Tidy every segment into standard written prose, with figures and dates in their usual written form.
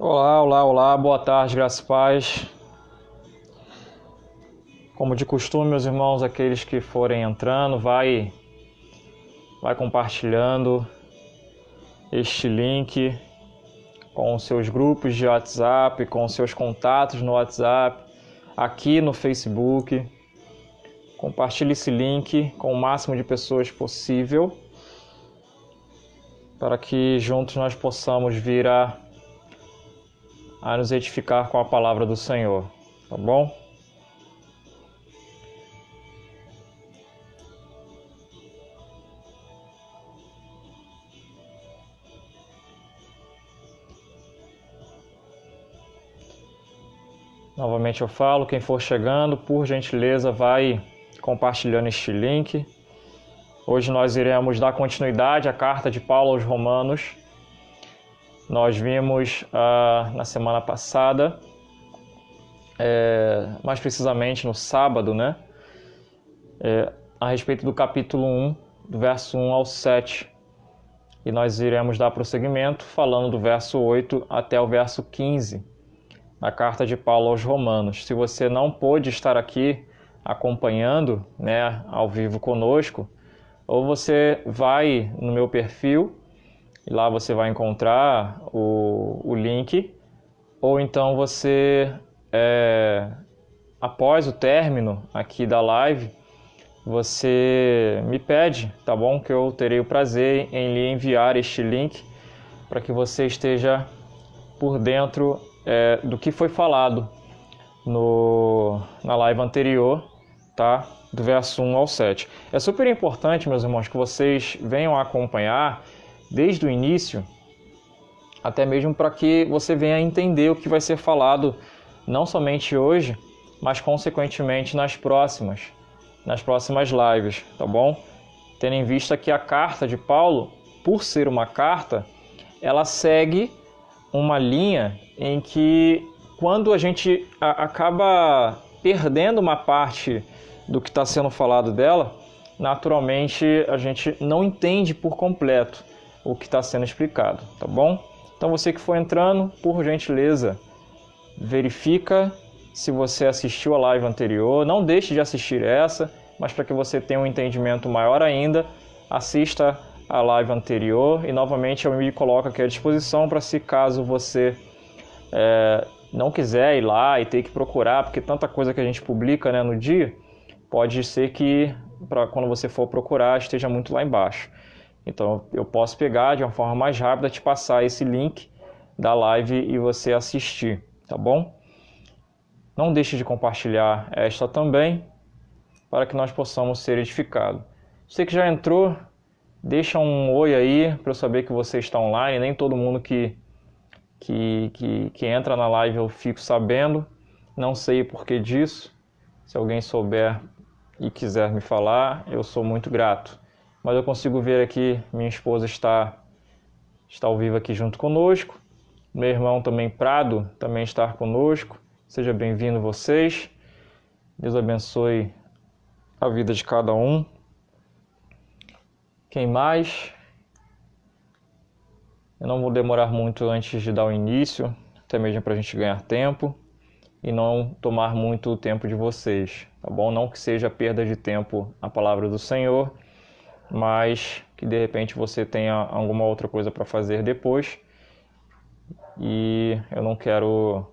Olá, olá, olá, boa tarde, graças e paz. Como de costume, meus irmãos, aqueles que forem entrando, vai compartilhando este link com os seus grupos de WhatsApp, com os seus contatos no WhatsApp, aqui no Facebook. Compartilhe esse link com o máximo de pessoas possível, para que juntos nós possamos vir a nos edificar com a palavra do Senhor, tá bom? Novamente eu falo, quem for chegando, por gentileza, vai compartilhando este link. Hoje nós iremos dar continuidade à carta de Paulo aos Romanos. Nós vimos na semana passada, mais precisamente no sábado, né? A respeito do capítulo 1, do verso 1 ao 7. E nós iremos dar prosseguimento falando do verso 8 até o verso 15, da carta de Paulo aos Romanos. Se você não pôde estar aqui acompanhando, né, ao vivo conosco, ou você vai no meu perfil, e lá você vai encontrar o link, ou então você, após o término aqui da live, você me pede, tá bom? Que eu terei o prazer em lhe enviar este link para que você esteja por dentro do que foi falado na live anterior, tá? Do verso 1 ao 7. É super importante, meus irmãos, que vocês venham a acompanhar desde o início, até mesmo para que você venha a entender o que vai ser falado, não somente hoje, mas consequentemente nas próximas lives, tá bom? Tendo em vista que a carta de Paulo, por ser uma carta, ela segue uma linha em que, quando a gente acaba perdendo uma parte do que está sendo falado dela, naturalmente a gente não entende por completo o que está sendo explicado, tá bom? Então você que for entrando, por gentileza, verifica se você assistiu a live anterior, não deixe de assistir essa, mas para que você tenha um entendimento maior ainda, assista a live anterior e novamente eu me coloco aqui à disposição para, se caso você não quiser ir lá e ter que procurar, porque tanta coisa que a gente publica, né, no dia, pode ser que quando você for procurar esteja muito lá embaixo. Então eu posso pegar de uma forma mais rápida, te passar esse link da live e você assistir, tá bom? Não deixe de compartilhar esta também, para que nós possamos ser edificados. Você que já entrou, deixa um oi aí para eu saber que você está online. Nem todo mundo que entra na live eu fico sabendo. Não sei o porquê disso. Se alguém souber e quiser me falar, eu sou muito grato. Mas eu consigo ver aqui, minha esposa está ao vivo aqui junto conosco. Meu irmão também, Prado, também está conosco. Seja bem-vindo vocês. Deus abençoe a vida de cada um. Quem mais? Eu não vou demorar muito antes de dar o início, até mesmo para a gente ganhar tempo e não tomar muito o tempo de vocês, tá bom? Não que seja perda de tempo a palavra do Senhor, mas que de repente você tenha alguma outra coisa para fazer depois e eu não quero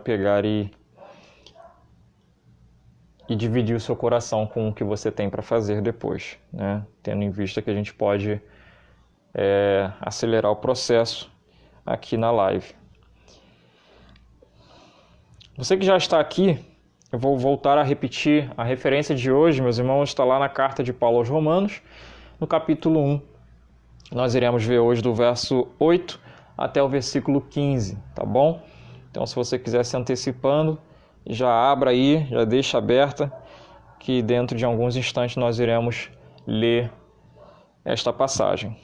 pegar e dividir o seu coração com o que você tem para fazer depois, né? Tendo em vista que a gente pode acelerar o processo aqui na live. Você que já está aqui, eu vou voltar a repetir a referência de hoje, meus irmãos, está lá na carta de Paulo aos Romanos, no capítulo 1. Nós iremos ver hoje do verso 8 até o versículo 15, tá bom? Então, se você quiser se antecipando, já abra aí, já deixa aberta, que dentro de alguns instantes nós iremos ler esta passagem.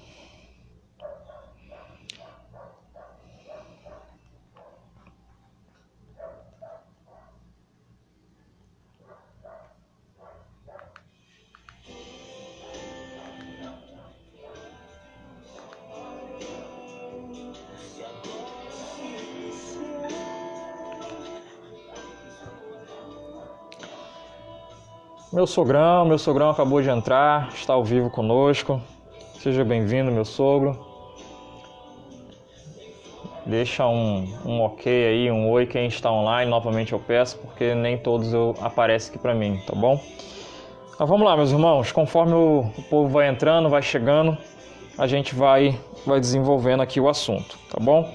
Meu sogrão acabou de entrar, está ao vivo conosco. Seja bem-vindo, meu sogro. Deixa um ok aí, um oi quem está online, novamente eu peço, porque nem todos aparecem aqui para mim, tá bom? Mas vamos lá, meus irmãos, conforme o povo vai entrando, vai chegando, a gente vai desenvolvendo aqui o assunto, tá bom?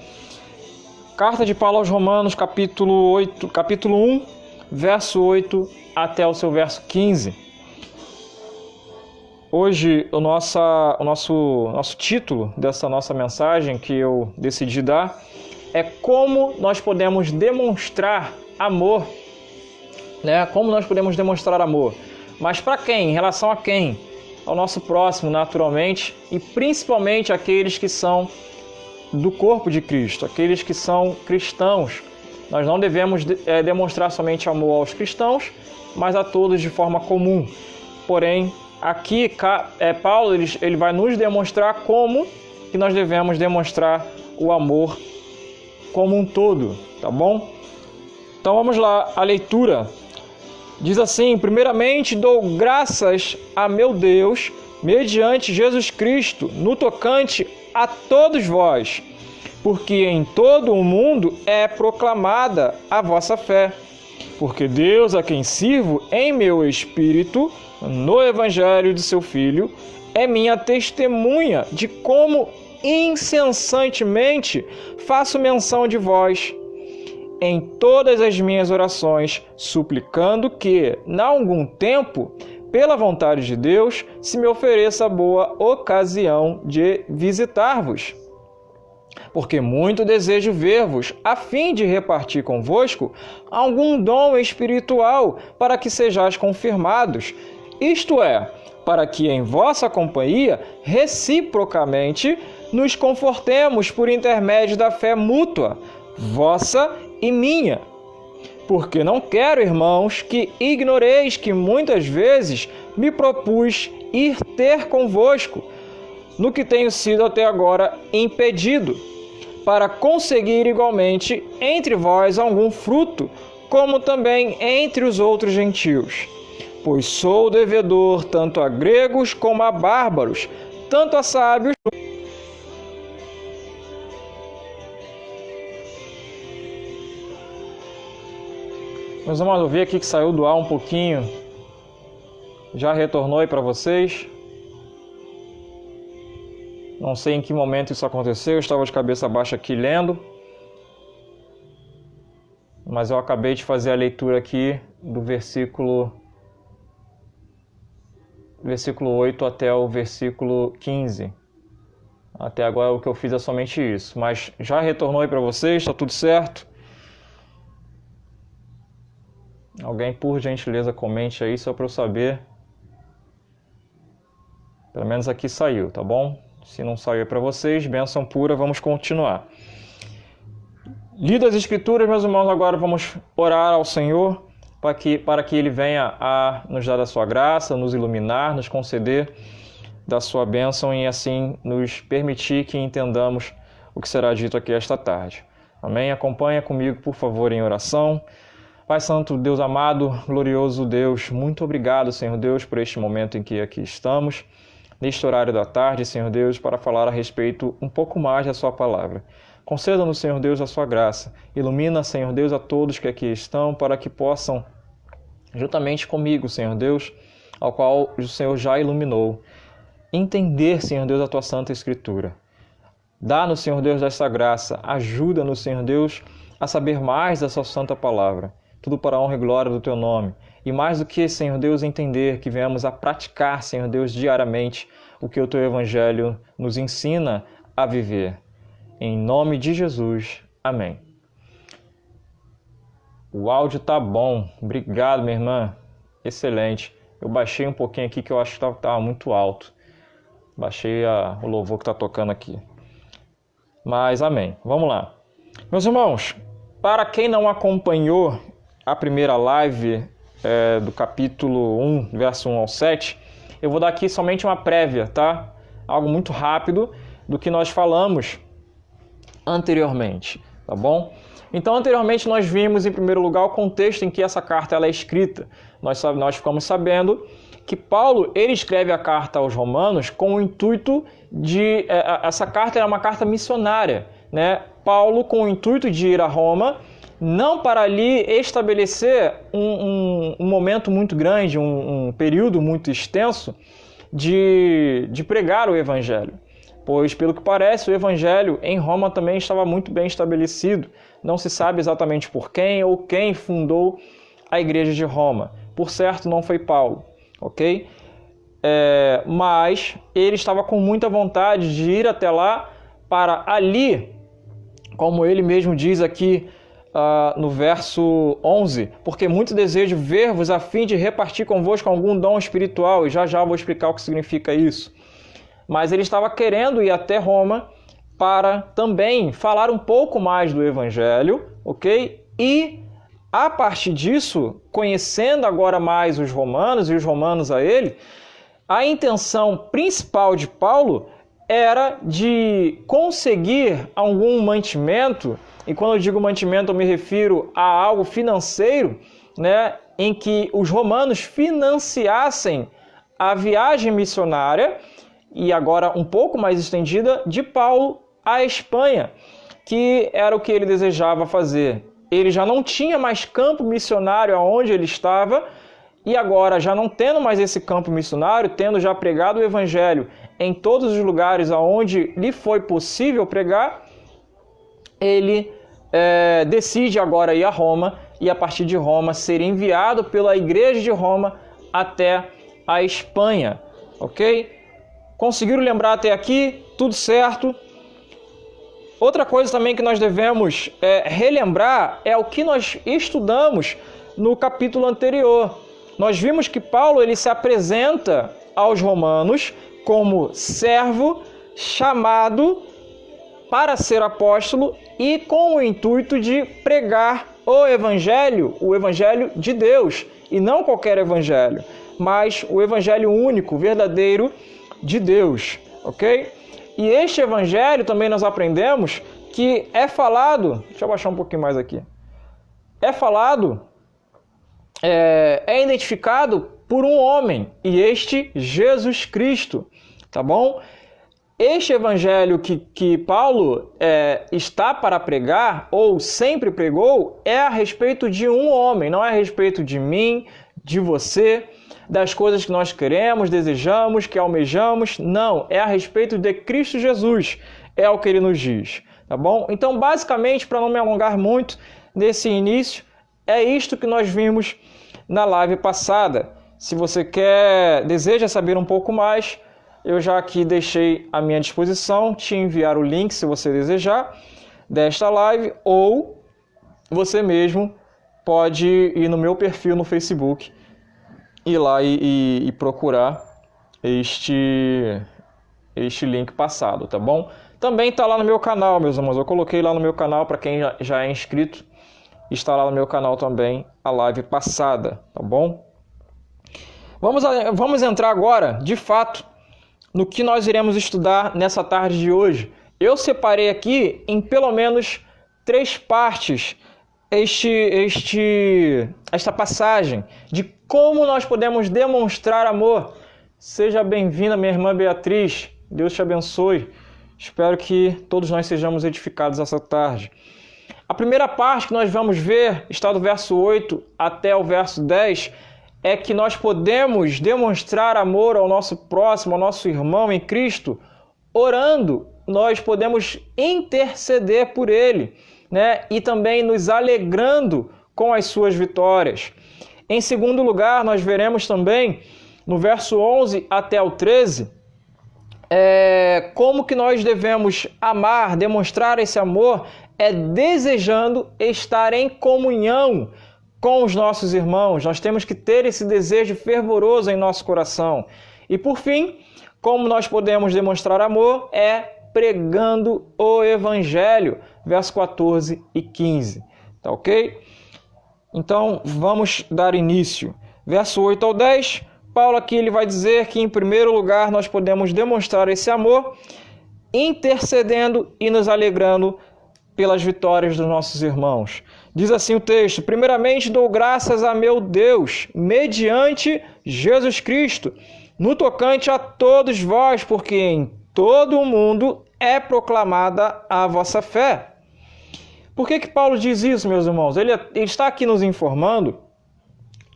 Carta de Paulo aos Romanos, capítulo 1, verso 8 até o seu verso 15. Hoje, o nosso título dessa nossa mensagem que eu decidi dar é como nós podemos demonstrar amor, né? Como nós podemos demonstrar amor. Mas para quem? Em relação a quem? Ao nosso próximo, naturalmente, e principalmente aqueles que são do corpo de Cristo, aqueles que são cristãos. Nós não devemos demonstrar somente amor aos cristãos, mas a todos de forma comum. Porém, aqui Paulo ele vai nos demonstrar como que nós devemos demonstrar o amor como um todo, tá bom? Então vamos lá, a leitura diz assim: primeiramente dou graças a meu Deus, mediante Jesus Cristo, no tocante a todos vós, porque em todo o mundo é proclamada a vossa fé. Porque Deus, a quem sirvo em meu espírito, no Evangelho de seu Filho, é minha testemunha de como incessantemente faço menção de vós em todas as minhas orações, suplicando que, em algum tempo, pela vontade de Deus, se me ofereça boa ocasião de visitar-vos. Porque muito desejo ver-vos, a fim de repartir convosco algum dom espiritual, para que sejais confirmados, isto é, para que em vossa companhia, reciprocamente, nos confortemos por intermédio da fé mútua, vossa e minha. Porque não quero, irmãos, que ignoreis que muitas vezes me propus ir ter convosco, no que tenho sido até agora impedido, para conseguir igualmente entre vós algum fruto, como também entre os outros gentios. Pois sou devedor tanto a gregos como a bárbaros, tanto a sábios. Meus irmãos, eu vi aqui que saiu do ar um pouquinho. Já retornou aí para vocês? Não sei em que momento isso aconteceu, eu estava de cabeça baixa aqui lendo. Mas eu acabei de fazer a leitura aqui do versículo 8 até o versículo 15. Até agora o que eu fiz é somente isso. Mas já retornou aí para vocês? Está tudo certo? Alguém, por gentileza, comente aí só para eu saber. Pelo menos aqui saiu, tá bom? Se não saiu para vocês, bênção pura, vamos continuar. Lidas as Escrituras, meus irmãos, agora vamos orar ao Senhor para que Ele venha a nos dar a sua graça, nos iluminar, nos conceder da sua bênção e assim nos permitir que entendamos o que será dito aqui esta tarde. Amém? Acompanha comigo, por favor, em oração. Pai Santo, Deus amado, glorioso Deus, muito obrigado, Senhor Deus, por este momento em que aqui estamos, neste horário da tarde, Senhor Deus, para falar a respeito um pouco mais da sua palavra. Conceda-nos, Senhor Deus, a sua graça. Ilumina, Senhor Deus, a todos que aqui estão, para que possam, juntamente comigo, Senhor Deus, ao qual o Senhor já iluminou, entender, Senhor Deus, a tua Santa Escritura. Dá-nos, Senhor Deus, essa graça. Ajuda-nos, Senhor Deus, a saber mais da sua santa palavra. Tudo para a honra e glória do teu nome. E mais do que, Senhor Deus, entender, que venhamos a praticar, Senhor Deus, diariamente o que o teu Evangelho nos ensina a viver. Em nome de Jesus. Amém. O áudio tá bom. Obrigado, minha irmã. Excelente. Eu baixei um pouquinho aqui que eu acho que estava muito alto. Baixei o louvor que está tocando aqui. Mas amém. Vamos lá. Meus irmãos, para quem não acompanhou a primeira live do capítulo 1, verso 1 ao 7, eu vou dar aqui somente uma prévia, tá? Algo muito rápido do que nós falamos anteriormente, tá bom? Então, anteriormente nós vimos, em primeiro lugar, o contexto em que essa carta ela é escrita. Nós ficamos sabendo que Paulo ele escreve a carta aos Romanos com o intuito de... Essa carta é uma carta missionária, né? Paulo, com o intuito de ir a Roma, não para ali estabelecer um momento muito grande, um período muito extenso de pregar o Evangelho. Pois, pelo que parece, o Evangelho em Roma também estava muito bem estabelecido. Não se sabe exatamente por quem ou quem fundou a Igreja de Roma. Por certo, não foi Paulo, ok? Mas ele estava com muita vontade de ir até lá para ali, como ele mesmo diz aqui no verso 11, porque muito desejo ver-vos a fim de repartir convosco algum dom espiritual, e já vou explicar o que significa isso. Mas ele estava querendo ir até Roma para também falar um pouco mais do Evangelho, ok? E, a partir disso, conhecendo agora mais os romanos e os romanos a ele, a intenção principal de Paulo era de conseguir algum mantimento, e quando eu digo mantimento eu me refiro a algo financeiro, né, em que os romanos financiassem a viagem missionária, e agora um pouco mais estendida, de Paulo à Espanha, que era o que ele desejava fazer. Ele já não tinha mais campo missionário aonde ele estava, e agora, já não tendo mais esse campo missionário, tendo já pregado o Evangelho em todos os lugares aonde lhe foi possível pregar, ele decide agora ir a Roma, e a partir de Roma ser enviado pela Igreja de Roma até a Espanha, ok? Conseguiram lembrar até aqui? Tudo certo? Outra coisa também que nós devemos relembrar é o que nós estudamos no capítulo anterior. Nós vimos que Paulo ele se apresenta aos romanos como servo chamado para ser apóstolo e com o intuito de pregar o Evangelho de Deus, e não qualquer Evangelho, mas o Evangelho único, verdadeiro de Deus, ok? E este Evangelho também nós aprendemos que é falado, deixa eu baixar um pouquinho mais aqui, é identificado por um homem, e este Jesus Cristo, tá bom? Este Evangelho que Paulo está para pregar, ou sempre pregou, é a respeito de um homem, não é a respeito de mim, de você, das coisas que nós queremos, desejamos, que almejamos. Não, é a respeito de Cristo Jesus, é o que ele nos diz, tá bom? Então, basicamente, para não me alongar muito nesse início, é isto que nós vimos na live passada. Se você deseja saber um pouco mais, eu já aqui deixei à minha disposição te enviar o link, se você desejar, desta live, ou você mesmo pode ir no meu perfil no Facebook, ir lá e procurar este link passado, tá bom? Também está lá no meu canal, meus irmãos. Eu coloquei lá no meu canal, para quem já é inscrito, está lá no meu canal também a live passada, tá bom? Vamos entrar agora, de fato, no que nós iremos estudar nessa tarde de hoje. Eu separei aqui em pelo menos 3 partes esta passagem de como nós podemos demonstrar amor. Seja bem-vinda, minha irmã Beatriz. Deus te abençoe. Espero que todos nós sejamos edificados essa tarde. A primeira parte que nós vamos ver está do verso 8 até o verso 10, é que nós podemos demonstrar amor ao nosso próximo, ao nosso irmão em Cristo, orando. Nós podemos interceder por ele, né? E também nos alegrando com as suas vitórias. Em segundo lugar, nós veremos também, no verso 11 até o 13, como que nós devemos amar, demonstrar esse amor, desejando estar em comunhão com os nossos irmãos. Nós temos que ter esse desejo fervoroso em nosso coração. E por fim, como nós podemos demonstrar amor? Pregando o Evangelho, verso 14 e 15. Tá ok? Então, vamos dar início. Verso 8 ao 10, Paulo aqui ele vai dizer que, em primeiro lugar, nós podemos demonstrar esse amor intercedendo e nos alegrando pelas vitórias dos nossos irmãos. Diz assim o texto: primeiramente dou graças a meu Deus, mediante Jesus Cristo, no tocante a todos vós, porque em todo o mundo é proclamada a vossa fé. Por que Paulo diz isso, meus irmãos? Ele está aqui nos informando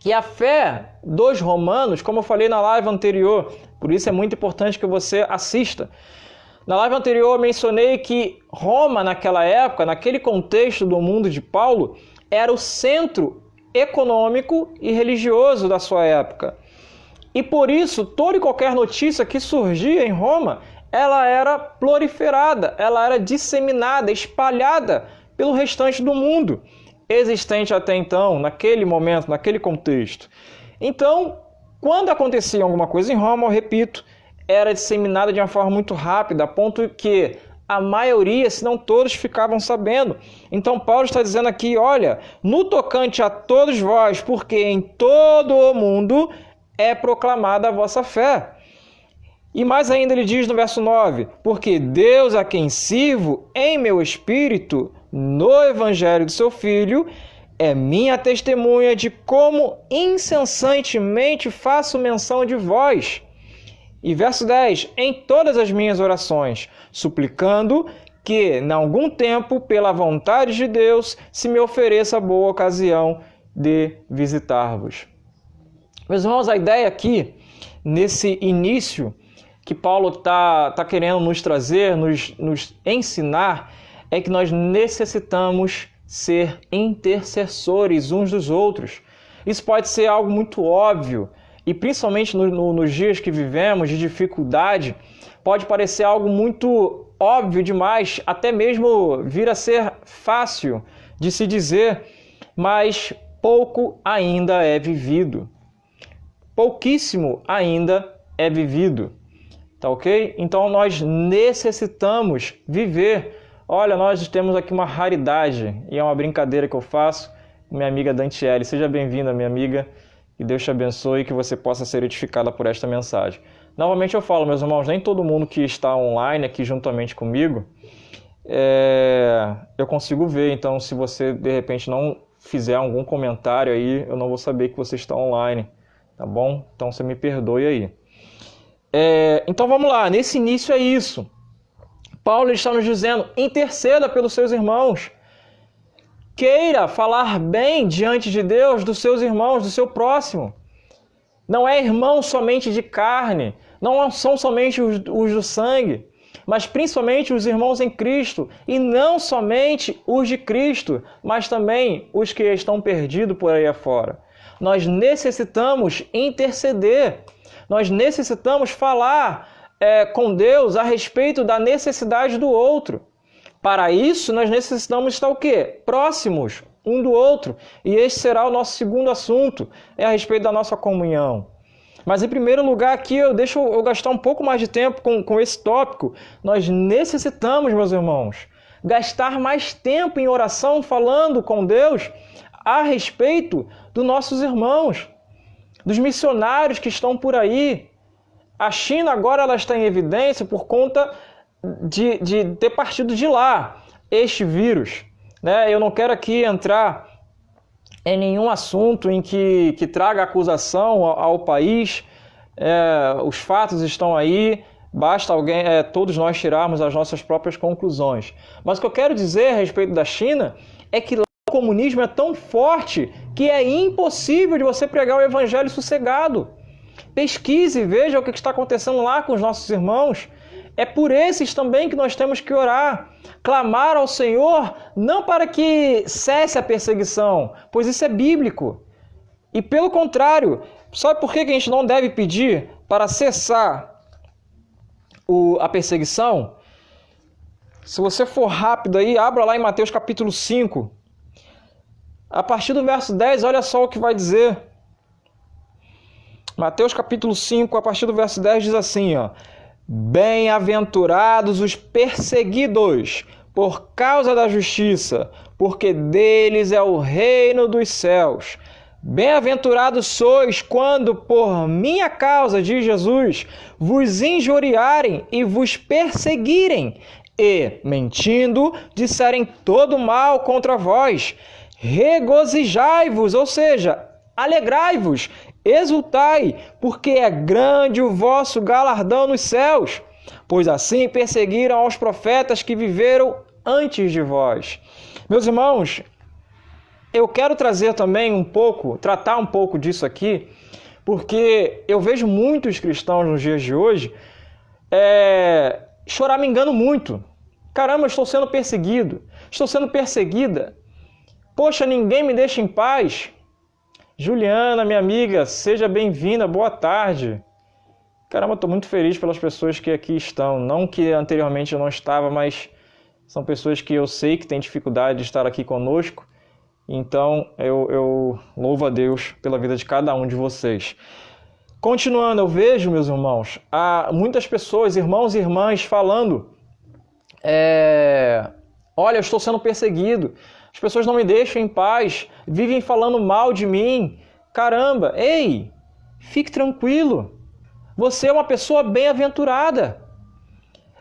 que a fé dos romanos, como eu falei na live anterior, por isso é muito importante que você assista. Na live anterior eu mencionei que Roma, naquela época, naquele contexto do mundo de Paulo, era o centro econômico e religioso da sua época. E por isso, toda e qualquer notícia que surgia em Roma, ela era proliferada, ela era disseminada, espalhada pelo restante do mundo, existente até então, naquele momento, naquele contexto. Então, quando acontecia alguma coisa em Roma, eu repito, era disseminada de uma forma muito rápida, a ponto que a maioria, se não todos, ficavam sabendo. Então, Paulo está dizendo aqui, olha, no tocante a todos vós, porque em todo o mundo é proclamada a vossa fé. E mais ainda ele diz no verso 9, porque Deus a quem sirvo em meu espírito, no evangelho do seu Filho, é minha testemunha de como incessantemente faço menção de vós. E verso 10, em todas as minhas orações, suplicando que, em algum tempo, pela vontade de Deus, se me ofereça boa ocasião de visitar-vos. Meus irmãos, a ideia aqui, nesse início que Paulo está querendo nos trazer, nos ensinar, é que nós necessitamos ser intercessores uns dos outros. Isso pode ser algo muito óbvio, e principalmente nos dias que vivemos de dificuldade, pode parecer algo muito óbvio demais, até mesmo vir a ser fácil de se dizer, mas pouco ainda é vivido. Pouquíssimo ainda é vivido. Tá ok? Então nós necessitamos viver. Olha, nós temos aqui uma raridade, e é uma brincadeira que eu faço com minha amiga Dantiele. Seja bem-vinda, minha amiga, que Deus te abençoe e que você possa ser edificada por esta mensagem. Novamente eu falo, meus irmãos, nem todo mundo que está online aqui juntamente comigo, eu consigo ver. Então, se você de repente não fizer algum comentário aí, eu não vou saber que você está online, tá bom? Então você me perdoe aí. Então vamos lá, nesse início é isso. Paulo está nos dizendo, interceda pelos seus irmãos. Queira falar bem diante de Deus dos seus irmãos, do seu próximo. Não é irmão somente de carne, não são somente os do sangue, mas principalmente os irmãos em Cristo, e não somente os de Cristo, mas também os que estão perdidos por aí afora. Nós necessitamos interceder, nós necessitamos falar com Deus a respeito da necessidade do outro. Para isso, nós necessitamos estar o quê? Próximos um do outro. E esse será o nosso segundo assunto, a respeito da nossa comunhão. Mas, em primeiro lugar, aqui eu gastar um pouco mais de tempo com esse tópico. Nós necessitamos, meus irmãos, gastar mais tempo em oração, falando com Deus a respeito dos nossos irmãos, dos missionários que estão por aí. A China agora ela está em evidência por conta de ter partido de lá este vírus, né? Eu não quero aqui entrar em nenhum assunto em que traga acusação ao país. Os fatos estão aí, basta todos nós tirarmos as nossas próprias conclusões. Mas o que eu quero dizer a respeito da China é que lá o comunismo é tão forte que é impossível de você pregar o evangelho sossegado. Pesquise, veja o que está acontecendo lá com os nossos irmãos. É por esses também que nós temos que orar, clamar ao Senhor, não para que cesse a perseguição, pois isso é bíblico. E pelo contrário, sabe por que a gente não deve pedir para cessar a perseguição? Se você for rápido aí, abra lá em Mateus capítulo 5. A partir do verso 10, olha só o que vai dizer. Mateus capítulo 5, a partir do verso 10, diz assim, ó: bem-aventurados os perseguidos por causa da justiça, porque deles é o reino dos céus. Bem-aventurados sois quando por minha causa, diz Jesus, vos injuriarem e vos perseguirem e, mentindo, disserem todo mal contra vós, regozijai-vos, ou seja, alegrai-vos, exultai, porque é grande o vosso galardão nos céus, pois assim perseguiram aos profetas que viveram antes de vós. Meus irmãos, eu quero trazer também tratar um pouco disso aqui, porque eu vejo muitos cristãos nos dias de hoje choramingando muito. Caramba, estou sendo perseguido, estou sendo perseguida. Poxa, ninguém me deixa em paz. Juliana, minha amiga, seja bem-vinda, boa tarde. Caramba, estou muito feliz pelas pessoas que aqui estão. Não que anteriormente eu não estava, mas são pessoas que eu sei que têm dificuldade de estar aqui conosco. Então, eu louvo a Deus pela vida de cada um de vocês. Continuando, eu vejo, meus irmãos, muitas pessoas, irmãos e irmãs, falando: olha, eu estou sendo perseguido, as pessoas não me deixam em paz, vivem falando mal de mim. Caramba, ei, fique tranquilo, você é uma pessoa bem-aventurada.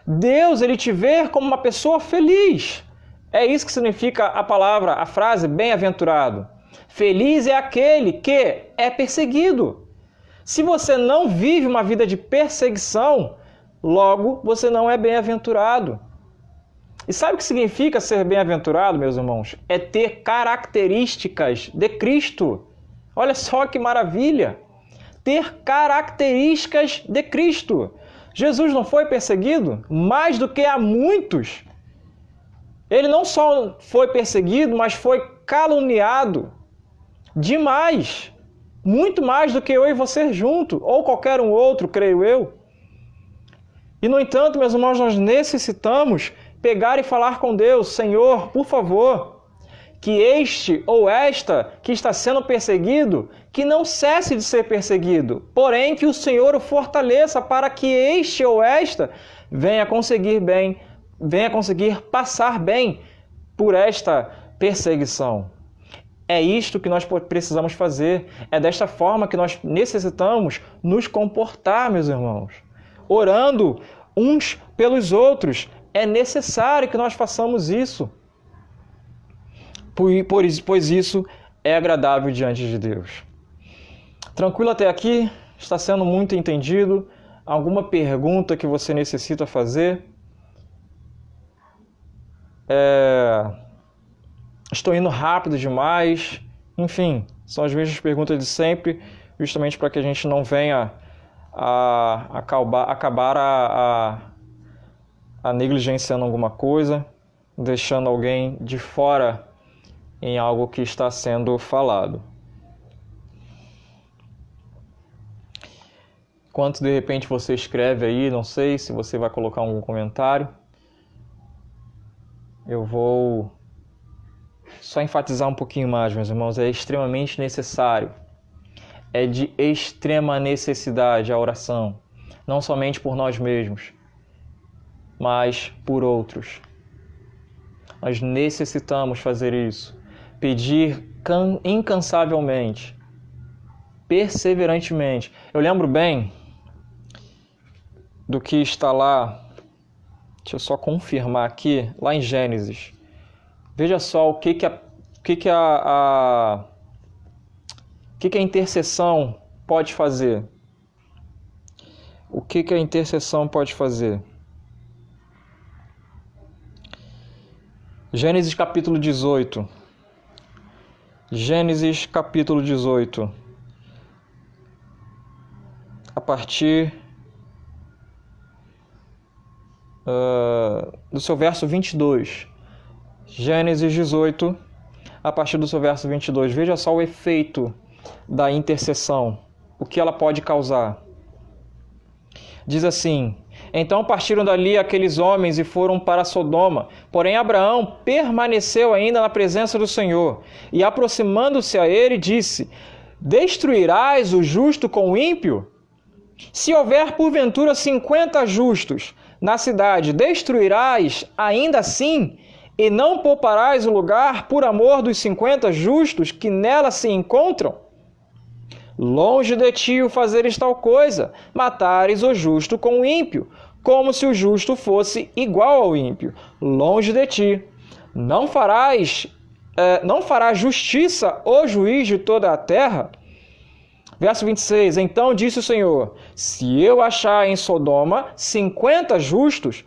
Deus, Ele te vê como uma pessoa feliz. É isso que significa a frase bem-aventurado. Feliz é aquele que é perseguido. Se você não vive uma vida de perseguição, logo você não é bem-aventurado. E sabe o que significa ser bem-aventurado, meus irmãos? É ter características de Cristo. Olha só que maravilha! Ter características de Cristo. Jesus não foi perseguido mais do que a muitos. Ele não só foi perseguido, mas foi caluniado demais. Muito mais do que eu e você junto, ou qualquer um outro, creio eu. E, no entanto, meus irmãos, nós necessitamos pegar e falar com Deus: Senhor, por favor, que este ou esta que está sendo perseguido, que não cesse de ser perseguido, porém que o Senhor o fortaleça para que este ou esta venha conseguir passar bem por esta perseguição. É isto que nós precisamos fazer. É desta forma que nós necessitamos nos comportar, meus irmãos. Orando uns pelos outros. É necessário que nós façamos isso. Pois isso é agradável diante de Deus. Tranquilo até aqui? Está sendo muito entendido? Alguma pergunta que você necessita fazer? Estou indo rápido demais? Enfim, são as mesmas perguntas de sempre, justamente para que a gente não venha a acabar negligenciando alguma coisa, deixando alguém de fora em algo que está sendo falado. Enquanto de repente você escreve aí, não sei se você vai colocar algum comentário, eu vou só enfatizar um pouquinho mais, meus irmãos. É extremamente necessário, é de extrema necessidade a oração, não somente por nós mesmos, mas por outros. Nós necessitamos fazer isso, pedir incansavelmente, perseverantemente. Eu lembro bem do que está lá, deixa eu só confirmar aqui, lá em Gênesis. Veja só o que a intercessão pode fazer. O que a intercessão pode fazer? Gênesis capítulo 18. Gênesis capítulo 18. A partir do seu verso 22. Gênesis 18, a partir do seu verso 22. Veja só o efeito da intercessão, o que ela pode causar. Diz assim: Então partiram dali aqueles homens e foram para Sodoma. Porém Abraão permaneceu ainda na presença do Senhor. E aproximando-se a ele, disse: Destruirás o justo com o ímpio? Se houver porventura 50 justos na cidade, destruirás ainda assim? E não pouparás o lugar por amor dos 50 justos que nela se encontram? Longe de ti o fazeres tal coisa, matares o justo com o ímpio. como se o justo fosse igual ao ímpio. Longe de ti. Não farás justiça ou juiz de toda a terra? Verso 26, então disse o Senhor, se eu achar em Sodoma 50 justos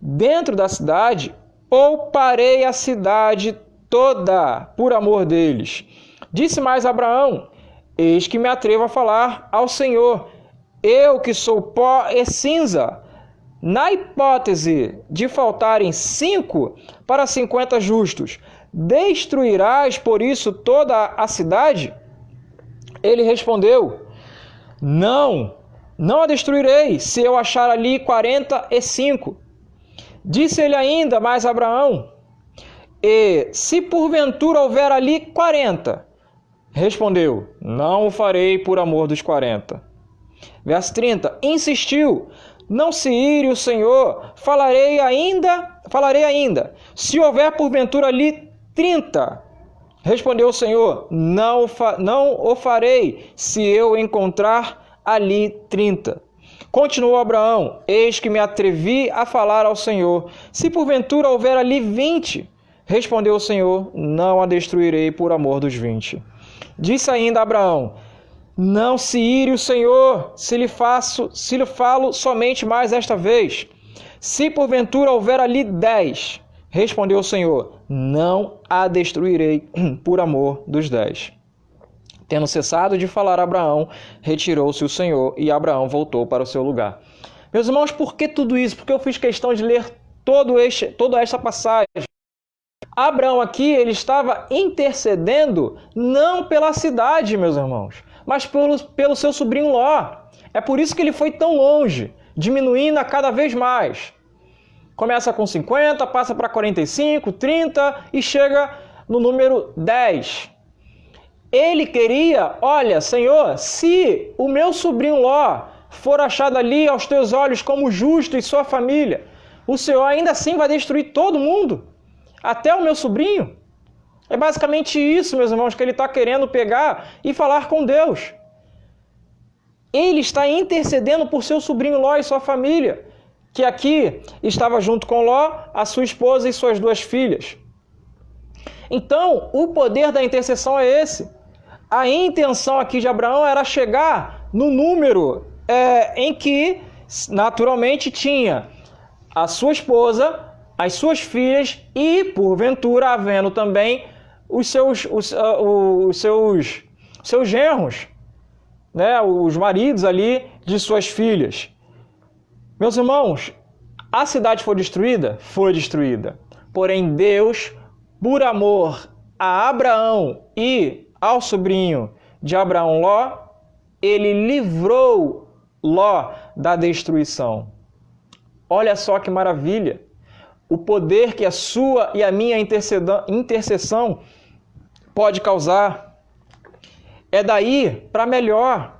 dentro da cidade, pouparei a cidade toda por amor deles. Disse mais Abraão, eis que me atrevo a falar ao Senhor, eu que sou pó e cinza, na hipótese de faltarem 5 para 50 justos, destruirás por isso toda a cidade? Ele respondeu, não a destruirei, se eu achar ali 45. Disse ele ainda, mais Abraão, e se porventura houver ali 40? Respondeu, não o farei por amor dos 40. Verso 30, insistiu, não se ire o Senhor, falarei ainda, se houver porventura ali 30. Respondeu o Senhor, não o farei, se eu encontrar ali 30. Continuou Abraão, eis que me atrevi a falar ao Senhor, se porventura houver ali 20. Respondeu o Senhor, não a destruirei por amor dos 20. Disse ainda Abraão, não se ire o Senhor, se lhe falo somente mais esta vez. Se porventura houver ali 10. Respondeu o Senhor, não a destruirei por amor dos 10. Tendo cessado de falar Abraão, retirou-se o Senhor e Abraão voltou para o seu lugar. Meus irmãos, por que tudo isso? Porque eu fiz questão de ler toda esta passagem. Abraão aqui, ele estava intercedendo não pela cidade, meus irmãos, mas pelo seu sobrinho Ló. É por isso que ele foi tão longe, diminuindo a cada vez mais. Começa com 50, passa para 45, 30 e chega no número 10. Ele queria, olha, Senhor, se o meu sobrinho Ló for achado ali aos teus olhos como justo e sua família, o Senhor ainda assim vai destruir todo mundo, até o meu sobrinho. É basicamente isso, meus irmãos, que ele está querendo pegar e falar com Deus. Ele está intercedendo por seu sobrinho Ló e sua família, que aqui estava junto com Ló, a sua esposa e suas 2 filhas. Então, o poder da intercessão é esse. A intenção aqui de Abraão era chegar no número em que, naturalmente, tinha a sua esposa, as suas filhas e, porventura, havendo também os seus genros, né? Os maridos ali de suas filhas. Meus irmãos, a cidade foi destruída? Foi destruída. Porém, Deus, por amor a Abraão e ao sobrinho de Abraão, Ló, ele livrou Ló da destruição. Olha só que maravilha! O poder que a sua e a minha intercessão pode causar. É daí para melhor.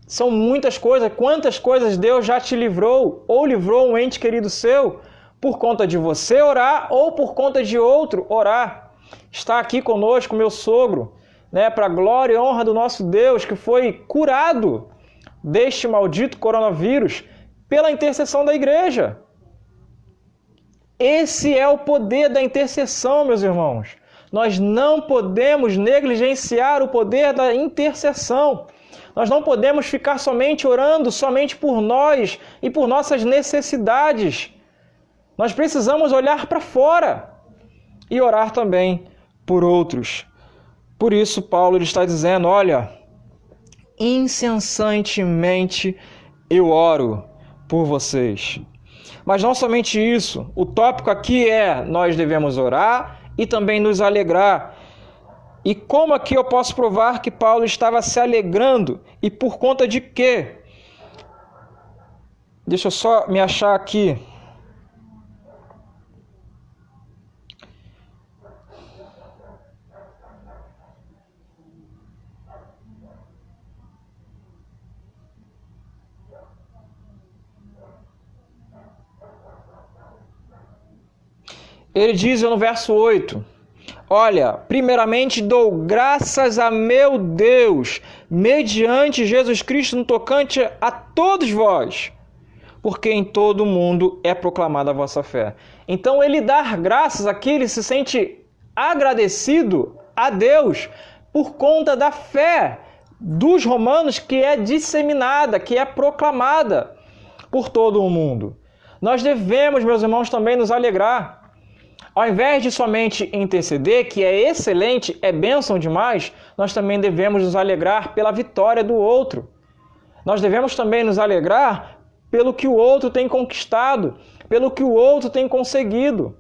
São muitas coisas. Quantas coisas Deus já te livrou ou livrou um ente querido seu por conta de você orar ou por conta de outro orar. Está aqui conosco meu sogro, né, para a glória e honra do nosso Deus, que foi curado deste maldito coronavírus pela intercessão da igreja. Esse é o poder da intercessão, meus irmãos. Nós não podemos negligenciar o poder da intercessão. Nós não podemos ficar somente orando somente por nós e por nossas necessidades. Nós precisamos olhar para fora e orar também por outros. Por isso, Paulo está dizendo, olha, incessantemente eu oro por vocês. Mas não somente isso, o tópico aqui é, nós devemos orar e também nos alegrar. E como aqui eu posso provar que Paulo estava se alegrando? E por conta de quê? Deixa eu só me achar aqui. Ele diz no verso 8, olha, primeiramente dou graças a meu Deus, mediante Jesus Cristo, no tocante a todos vós, porque em todo o mundo é proclamada a vossa fé. Então ele dar graças aqui, ele se sente agradecido a Deus por conta da fé dos romanos que é disseminada, que é proclamada por todo o mundo. Nós devemos, meus irmãos, também nos alegrar. Ao invés de somente interceder, que é excelente, é bênção demais, nós também devemos nos alegrar pela vitória do outro. Nós devemos também nos alegrar pelo que o outro tem conquistado, pelo que o outro tem conseguido.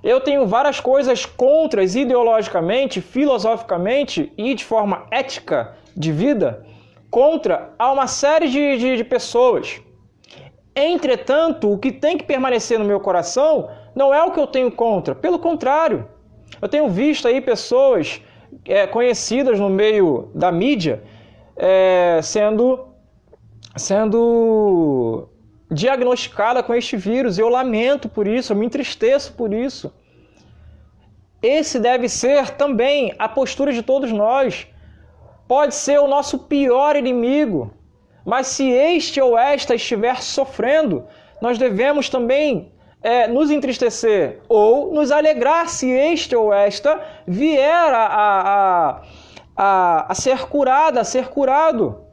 Eu tenho várias coisas contras ideologicamente, filosoficamente e de forma ética de vida contra a uma série de pessoas. Entretanto, o que tem que permanecer no meu coração não é o que eu tenho contra. Pelo contrário, eu tenho visto aí pessoas conhecidas no meio da mídia sendo diagnosticada com este vírus. Eu lamento por isso, eu me entristeço por isso. Esse deve ser também a postura de todos nós. Pode ser o nosso pior inimigo, mas se este ou esta estiver sofrendo, nós devemos também nos entristecer ou nos alegrar se este ou esta vier a ser curada, a ser curado.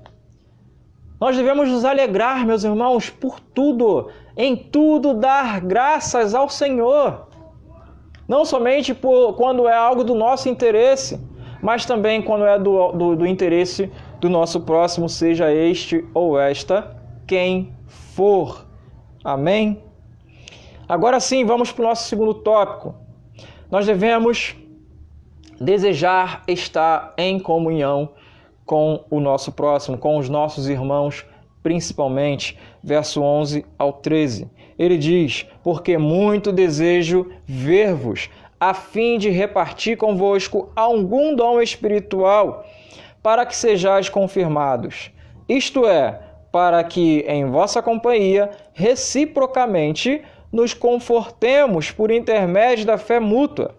Nós devemos nos alegrar, meus irmãos, por tudo, em tudo dar graças ao Senhor. Não somente quando é algo do nosso interesse, mas também quando é do interesse do nosso próximo, seja este ou esta, quem for. Amém? Agora sim, vamos para o nosso segundo tópico. Nós devemos desejar estar em comunhão com o nosso próximo, com os nossos irmãos, principalmente, verso 11 ao 13. Ele diz: porque muito desejo ver-vos, a fim de repartir convosco algum dom espiritual, para que sejais confirmados. Isto é, para que em vossa companhia, reciprocamente, nos confortemos por intermédio da fé mútua,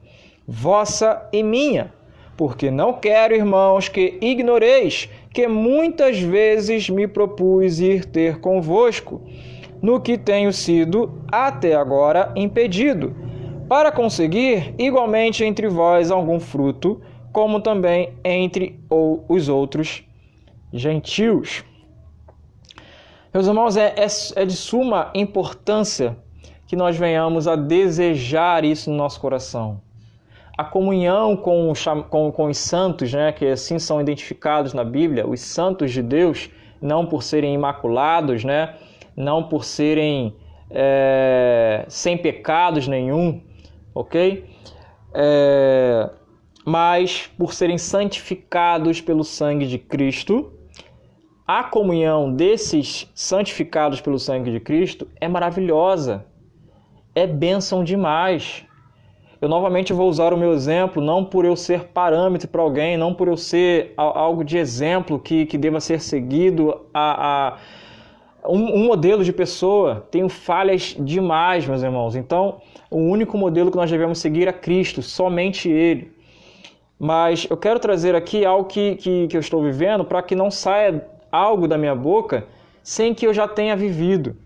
vossa e minha. Porque não quero, irmãos, que ignoreis que muitas vezes me propus ir ter convosco, no que tenho sido até agora impedido, para conseguir igualmente entre vós algum fruto, como também entre os outros gentios. Meus irmãos, é de suma importância que nós venhamos a desejar isso no nosso coração. A comunhão com os santos, né, que assim são identificados na Bíblia, os santos de Deus, não por serem imaculados, né, não por serem sem pecados nenhum, ok? Mas por serem santificados pelo sangue de Cristo. A comunhão desses santificados pelo sangue de Cristo é maravilhosa, é bênção demais. Eu novamente vou usar o meu exemplo, não por eu ser parâmetro para alguém, não por eu ser algo de exemplo que deva ser seguido um modelo de pessoa. Tenho falhas demais, meus irmãos. Então, o único modelo que nós devemos seguir é Cristo, somente Ele. Mas eu quero trazer aqui algo que eu estou vivendo para que não saia algo da minha boca sem que eu já tenha vivido.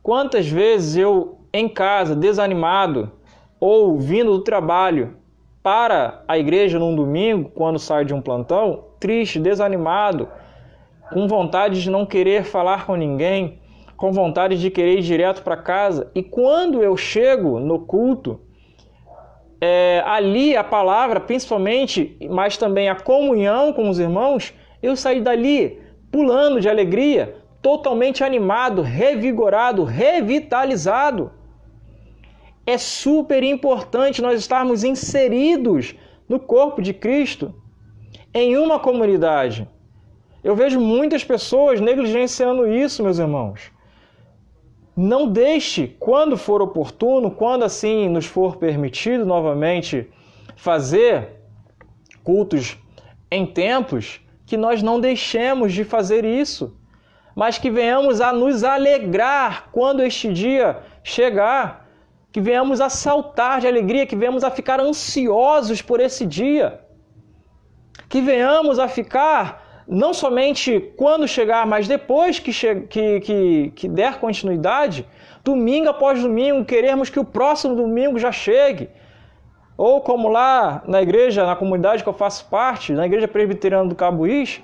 Quantas vezes eu, em casa, desanimado, ou vindo do trabalho para a igreja num domingo, quando saio de um plantão, triste, desanimado, com vontade de não querer falar com ninguém, com vontade de querer ir direto para casa. E quando eu chego no culto, ali a palavra, principalmente, mas também a comunhão com os irmãos, eu saí dali pulando de alegria, totalmente animado, revigorado, revitalizado. É super importante nós estarmos inseridos no corpo de Cristo, em uma comunidade. Eu vejo muitas pessoas negligenciando isso, meus irmãos. Não deixe, quando for oportuno, quando assim nos for permitido novamente fazer cultos em templos, que nós não deixemos de fazer isso, mas que venhamos a nos alegrar quando este dia chegar, que venhamos a saltar de alegria, que venhamos a ficar ansiosos por esse dia, que venhamos a ficar não somente quando chegar, mas depois que der continuidade, domingo após domingo, queremos que o próximo domingo já chegue. Ou como lá na igreja, na comunidade que eu faço parte, na Igreja Presbiteriana do Cabuís,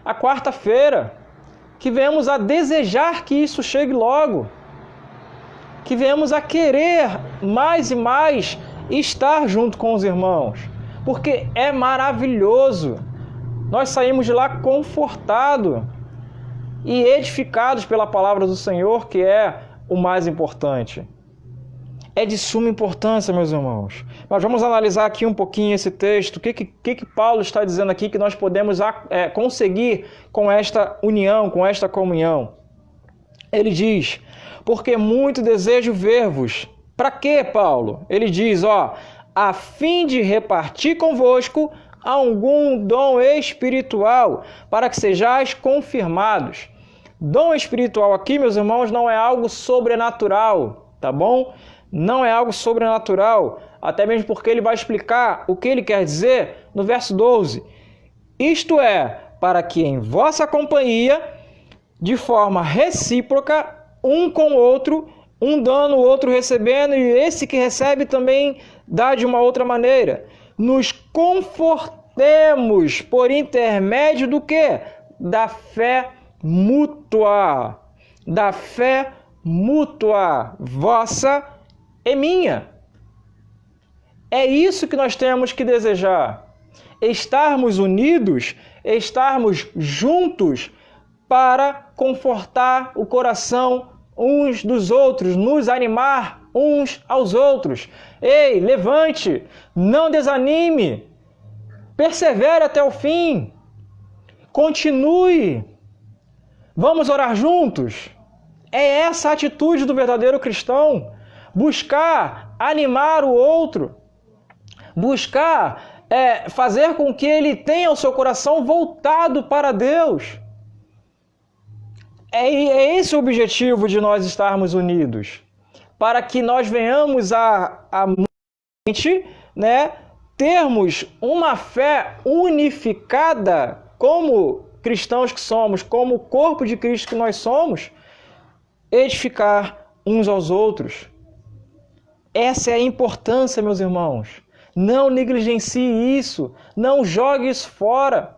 a quarta-feira, que venhamos a desejar que isso chegue logo, que venhamos a querer mais e mais estar junto com os irmãos, porque é maravilhoso. Nós saímos de lá confortados e edificados pela palavra do Senhor, que é o mais importante. É de suma importância, meus irmãos. Mas vamos analisar aqui um pouquinho esse texto. O que Paulo está dizendo aqui que nós podemos conseguir com esta união, com esta comunhão? Ele diz, porque muito desejo ver-vos. Para quê, Paulo? Ele diz, a fim de repartir convosco algum dom espiritual, para que sejais confirmados. Dom espiritual aqui, meus irmãos, não é algo sobrenatural, tá bom? Não é algo sobrenatural, até mesmo porque ele vai explicar o que ele quer dizer no verso 12. Isto é, para que em vossa companhia, de forma recíproca, um com o outro, um dando, o outro recebendo, e esse que recebe também dá de uma outra maneira. Nos confortemos por intermédio do quê? Da fé mútua. Da fé mútua, vossa e minha. É isso que nós temos que desejar. Estarmos unidos, estarmos juntos para confortar o coração uns dos outros, nos animar uns aos outros. Ei, levante, não desanime, persevere até o fim, continue, vamos orar juntos. É essa a atitude do verdadeiro cristão, buscar animar o outro, buscar fazer com que ele tenha o seu coração voltado para Deus. É esse o objetivo de nós estarmos unidos, para que nós venhamos a termos uma fé unificada como cristãos que somos, como o corpo de Cristo que nós somos, edificar uns aos outros. Essa é a importância, meus irmãos. Não negligencie isso, não jogue isso fora.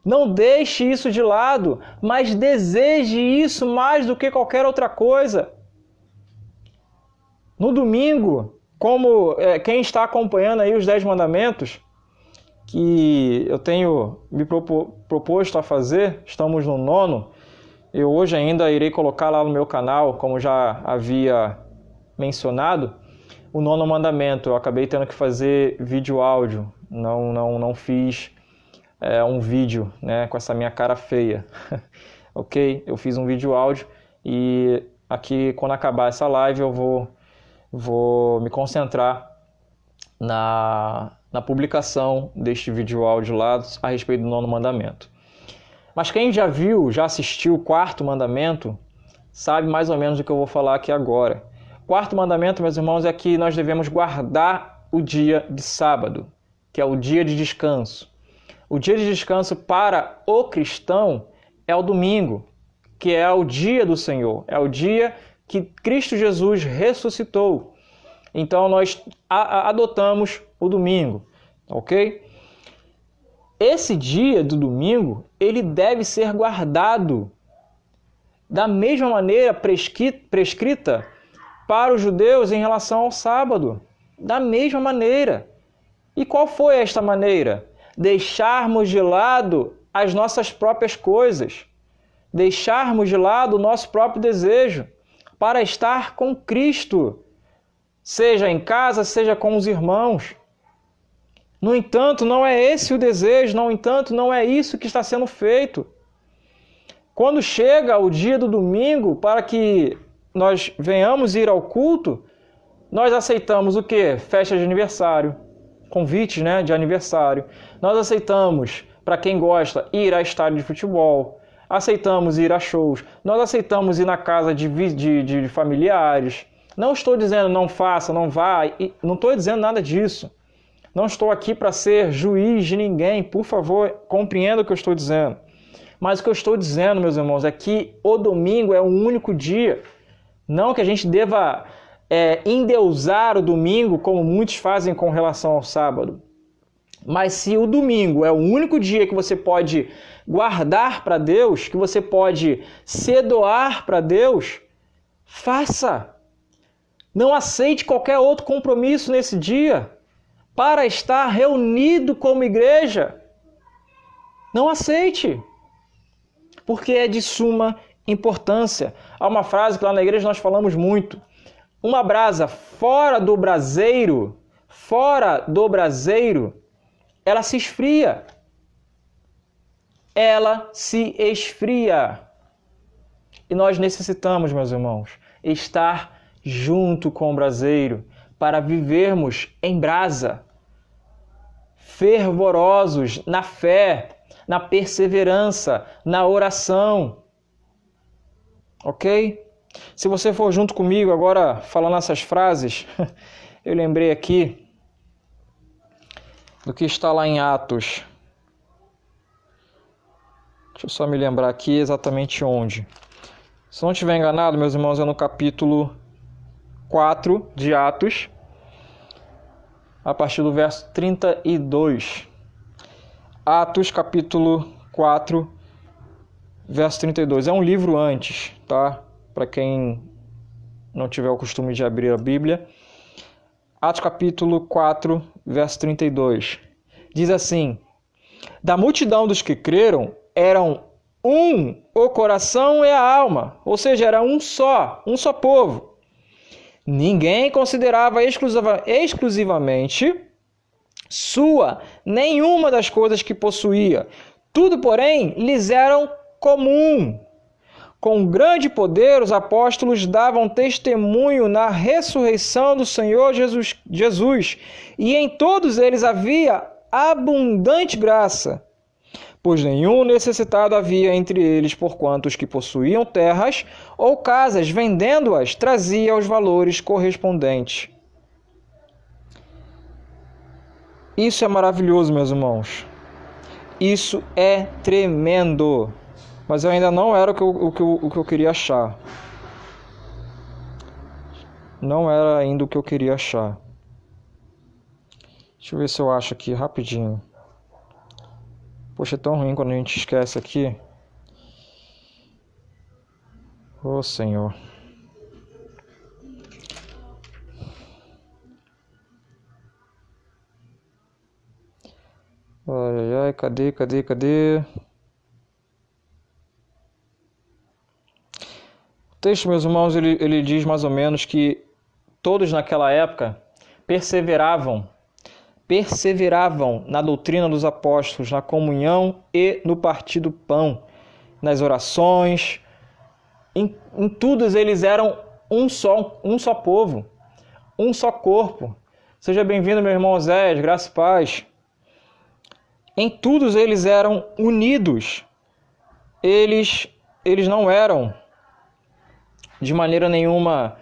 Não deixe isso de lado, mas deseje isso mais do que qualquer outra coisa. No domingo, como quem está acompanhando aí os 10 mandamentos, que eu tenho me proposto a fazer, estamos no 9º, eu hoje ainda irei colocar lá no meu canal, como já havia mencionado, o 9º mandamento. Eu acabei tendo que fazer vídeo áudio, não fiz um vídeo, né, com essa minha cara feia. Ok? Eu fiz um vídeo áudio e aqui, quando acabar essa live, eu vou me concentrar na publicação deste vídeo áudio lá a respeito do 9º mandamento. Mas quem já viu, já assistiu o 4º mandamento, sabe mais ou menos do que eu vou falar aqui agora. O 4º mandamento, meus irmãos, é que nós devemos guardar o dia de sábado, que é o dia de descanso. O dia de descanso para o cristão é o domingo, que é o dia do Senhor, é o dia que Cristo Jesus ressuscitou. Então nós adotamos o domingo, ok? Esse dia do domingo, ele deve ser guardado da mesma maneira prescrita para os judeus em relação ao sábado. Da mesma maneira. E qual foi esta maneira? Deixarmos de lado as nossas próprias coisas. Deixarmos de lado o nosso próprio desejo para estar com Cristo, seja em casa, seja com os irmãos. No entanto, não é esse o desejo, no entanto, não é isso que está sendo feito. Quando chega o dia do domingo, para que nós venhamos ir ao culto, nós aceitamos o quê? Festa de aniversário, convites, de aniversário. Nós aceitamos, para quem gosta, ir a estádio de futebol. Aceitamos ir a shows. Nós aceitamos ir na casa de familiares. Não estou dizendo não faça, não vá. Não estou dizendo nada disso. Não estou aqui para ser juiz de ninguém. Por favor, compreenda o que eu estou dizendo. Mas o que eu estou dizendo, meus irmãos, é que o domingo é o único dia. Não que a gente deva endeusar o domingo, como muitos fazem com relação ao sábado. Mas se o domingo é o único dia que você pode guardar para Deus, que você pode se doar para Deus, faça. Não aceite qualquer outro compromisso nesse dia para estar reunido como igreja. Não aceite, porque é de suma importância. Há uma frase que lá na igreja nós falamos muito. Uma brasa fora do braseiro, ela se esfria. Ela se esfria. E nós necessitamos, meus irmãos, estar junto com o braseiro para vivermos em brasa, fervorosos na fé, na perseverança, na oração. Ok? Se você for junto comigo agora falando essas frases, eu lembrei aqui do que está lá em Atos. Deixa eu só me lembrar aqui exatamente onde. Se não estiver enganado, meus irmãos, é no capítulo 4 de Atos, a partir do verso 32. Atos, capítulo 4, verso 32. É um livro antes, tá? Para quem não tiver o costume de abrir a Bíblia. Atos, capítulo 4, verso 32. Diz assim: da multidão dos que creram, eram o coração e a alma, ou seja, era um só povo. Ninguém considerava exclusivamente sua nenhuma das coisas que possuía. Tudo, porém, lhes era comum. Com grande poder, os apóstolos davam testemunho na ressurreição do Senhor Jesus, e em todos eles havia abundante graça, pois nenhum necessitado havia entre eles, porquanto os que possuíam terras ou casas, vendendo-as, trazia os valores correspondentes. Isso é maravilhoso, meus irmãos. Isso é tremendo. Mas eu ainda não era o que eu queria achar. Não era ainda o que eu queria achar. Deixa eu ver se eu acho aqui rapidinho. Poxa, é tão ruim quando a gente esquece aqui. Ô, Senhor. Ai, cadê? O texto, meus irmãos, ele diz mais ou menos que todos naquela época perseveravam na doutrina dos apóstolos, na comunhão e no partir do pão, nas orações. Em tudo eles eram um só povo, um só corpo. Seja bem-vindo, meu irmão Zé, graça e paz. Em tudo eles eram unidos. Eles não eram de maneira nenhuma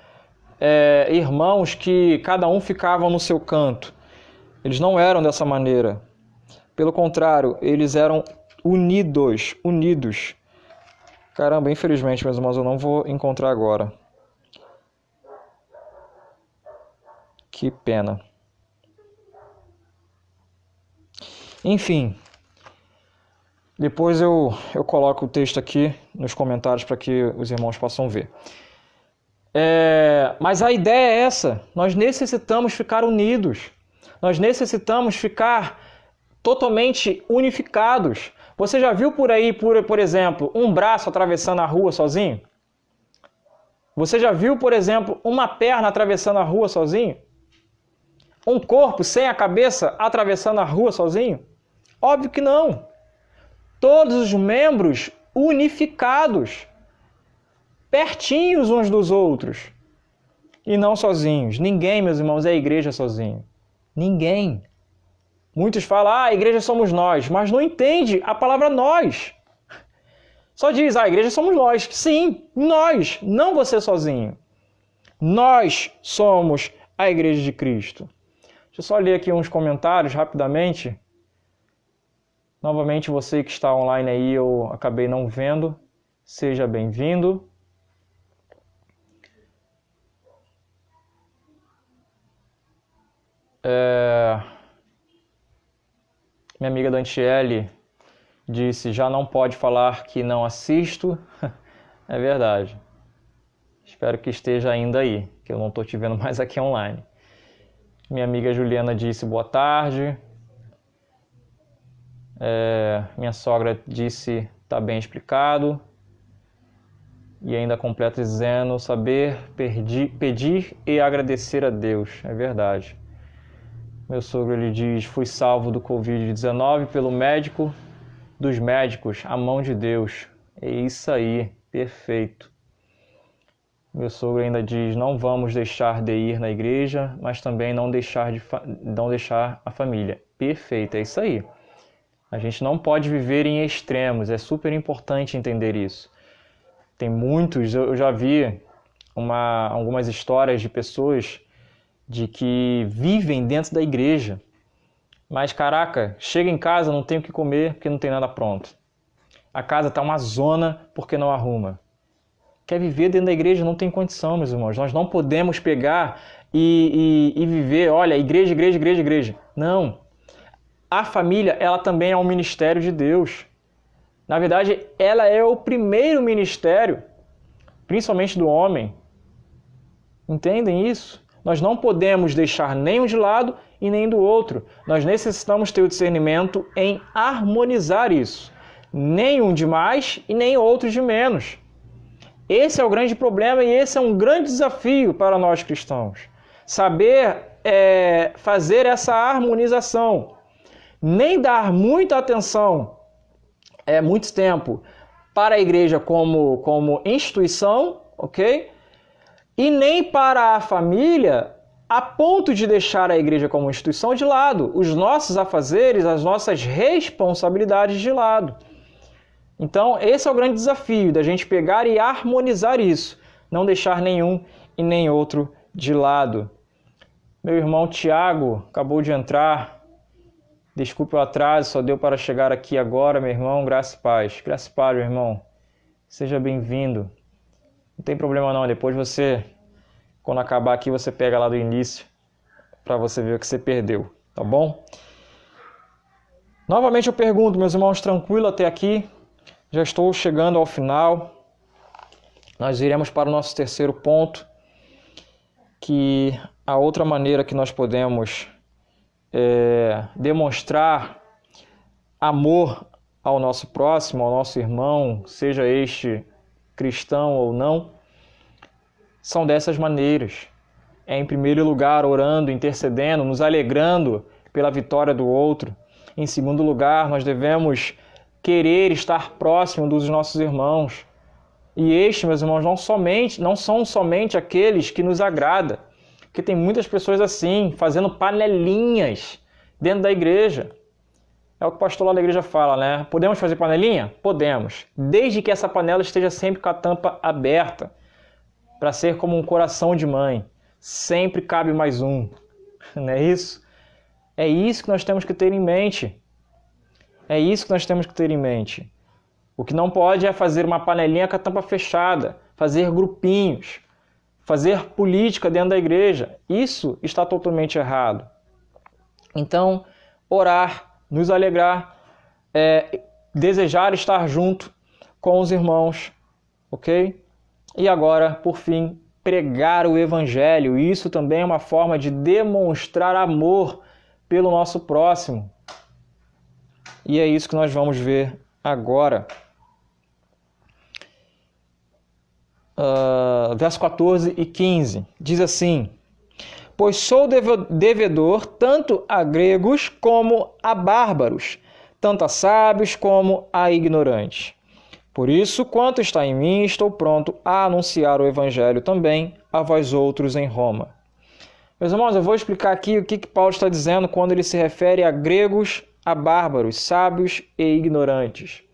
irmãos que cada um ficava no seu canto. Eles não eram dessa maneira. Pelo contrário, eles eram unidos. Caramba, infelizmente, meus irmãos, eu não vou encontrar agora. Que pena. Enfim, depois eu coloco o texto aqui nos comentários para que os irmãos possam ver. Mas a ideia é essa. Nós necessitamos ficar unidos. Nós necessitamos ficar totalmente unificados. Você já viu por aí, por exemplo, um braço atravessando a rua sozinho? Você já viu, por exemplo, uma perna atravessando a rua sozinho? Um corpo sem a cabeça atravessando a rua sozinho? Óbvio que não. Todos os membros unificados, pertinhos uns dos outros, e não sozinhos. Ninguém, meus irmãos, é a igreja sozinho. Ninguém. Muitos falam, a igreja somos nós, mas não entende a palavra nós. Só diz, a igreja somos nós. Sim, nós, não você sozinho. Nós somos a igreja de Cristo. Deixa eu só ler aqui uns comentários rapidamente. Novamente, você que está online aí, eu acabei não vendo. Seja bem-vindo. Minha amiga Dantiele disse, já não pode falar que não assisto. É verdade. Espero que esteja ainda aí, que eu não estou te vendo mais aqui online. Minha amiga Juliana disse boa tarde. Minha sogra disse tá bem explicado. E ainda completa dizendo saber pedir e agradecer a Deus. É verdade. Meu sogro ele diz, fui salvo do Covid-19 pelo médico dos médicos, a mão de Deus. É isso aí, perfeito. Meu sogro ainda diz, não vamos deixar de ir na igreja, mas também não deixar a família. Perfeito, é isso aí. A gente não pode viver em extremos, é super importante entender isso. Tem muitos, eu já vi algumas histórias de pessoas de que vivem dentro da igreja, mas caraca, chega em casa, não tem o que comer porque não tem nada pronto. A casa está uma zona porque não arruma. Quer viver dentro da igreja, não tem condição, meus irmãos. Nós não podemos pegar e viver, olha, igreja, igreja, igreja, igreja. Não. A família, ela também é um ministério de Deus. Na verdade, ela é o primeiro ministério, principalmente do homem. Entendem isso? Nós não podemos deixar nem um de lado e nem do outro. Nós necessitamos ter o discernimento em harmonizar isso. Nem um de mais e nem outro de menos. Esse é o grande problema e esse é um grande desafio para nós cristãos. Saber fazer essa harmonização. Nem dar muita atenção, muito tempo, para a igreja como instituição, ok? E nem para a família, a ponto de deixar a igreja como instituição de lado, os nossos afazeres, as nossas responsabilidades de lado. Então, esse é o grande desafio, da gente pegar e harmonizar isso, não deixar nenhum e nem outro de lado. Meu irmão Tiago acabou de entrar, desculpe o atraso, só deu para chegar aqui agora, meu irmão, graça e paz. Graça e paz, meu irmão, seja bem-vindo. Não tem problema não, depois você, quando acabar aqui, você pega lá do início para você ver o que você perdeu, tá bom? Novamente eu pergunto, meus irmãos, tranquilo até aqui? Já estou chegando ao final. Nós iremos para o nosso terceiro ponto, que a outra maneira que nós podemos demonstrar amor ao nosso próximo, ao nosso irmão, seja este cristão ou não, são dessas maneiras. Em primeiro lugar, orando, intercedendo, nos alegrando pela vitória do outro. Em segundo lugar, nós devemos querer estar próximo dos nossos irmãos. E estes, meus irmãos, não são somente aqueles que nos agradam, porque tem muitas pessoas assim, fazendo panelinhas dentro da igreja. É o que o pastor lá da igreja fala, né? Podemos fazer panelinha? Podemos, desde que essa panela esteja sempre com a tampa aberta, para ser como um coração de mãe. Sempre cabe mais um, não é isso? É isso que nós temos que ter em mente. É isso que nós temos que ter em mente. O que não pode é fazer uma panelinha com a tampa fechada, fazer grupinhos, fazer política dentro da igreja. Isso está totalmente errado. Então, orar, nos alegrar, desejar estar junto com os irmãos, ok? E agora, por fim, pregar o evangelho. Isso também é uma forma de demonstrar amor pelo nosso próximo. E é isso que nós vamos ver agora. Verso 14 e 15. Diz assim: pois sou devedor tanto a gregos como a bárbaros, tanto a sábios como a ignorantes. Por isso, quanto está em mim, estou pronto a anunciar o evangelho também a vós outros em Roma. Meus irmãos, eu vou explicar aqui o que Paulo está dizendo quando ele se refere a gregos, a bárbaros, sábios e ignorantes.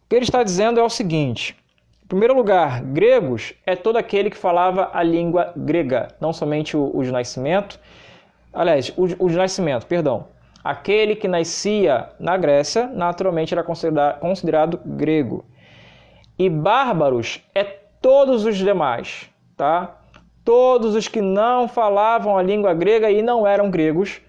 O que ele está dizendo é o seguinte: em primeiro lugar, gregos é todo aquele que falava a língua grega, não somente o de nascimento. Aliás, o de nascimento, perdão. Aquele que nascia na Grécia, naturalmente era considerado grego. E bárbaros é todos os demais, tá? Todos os que não falavam a língua grega e não eram gregos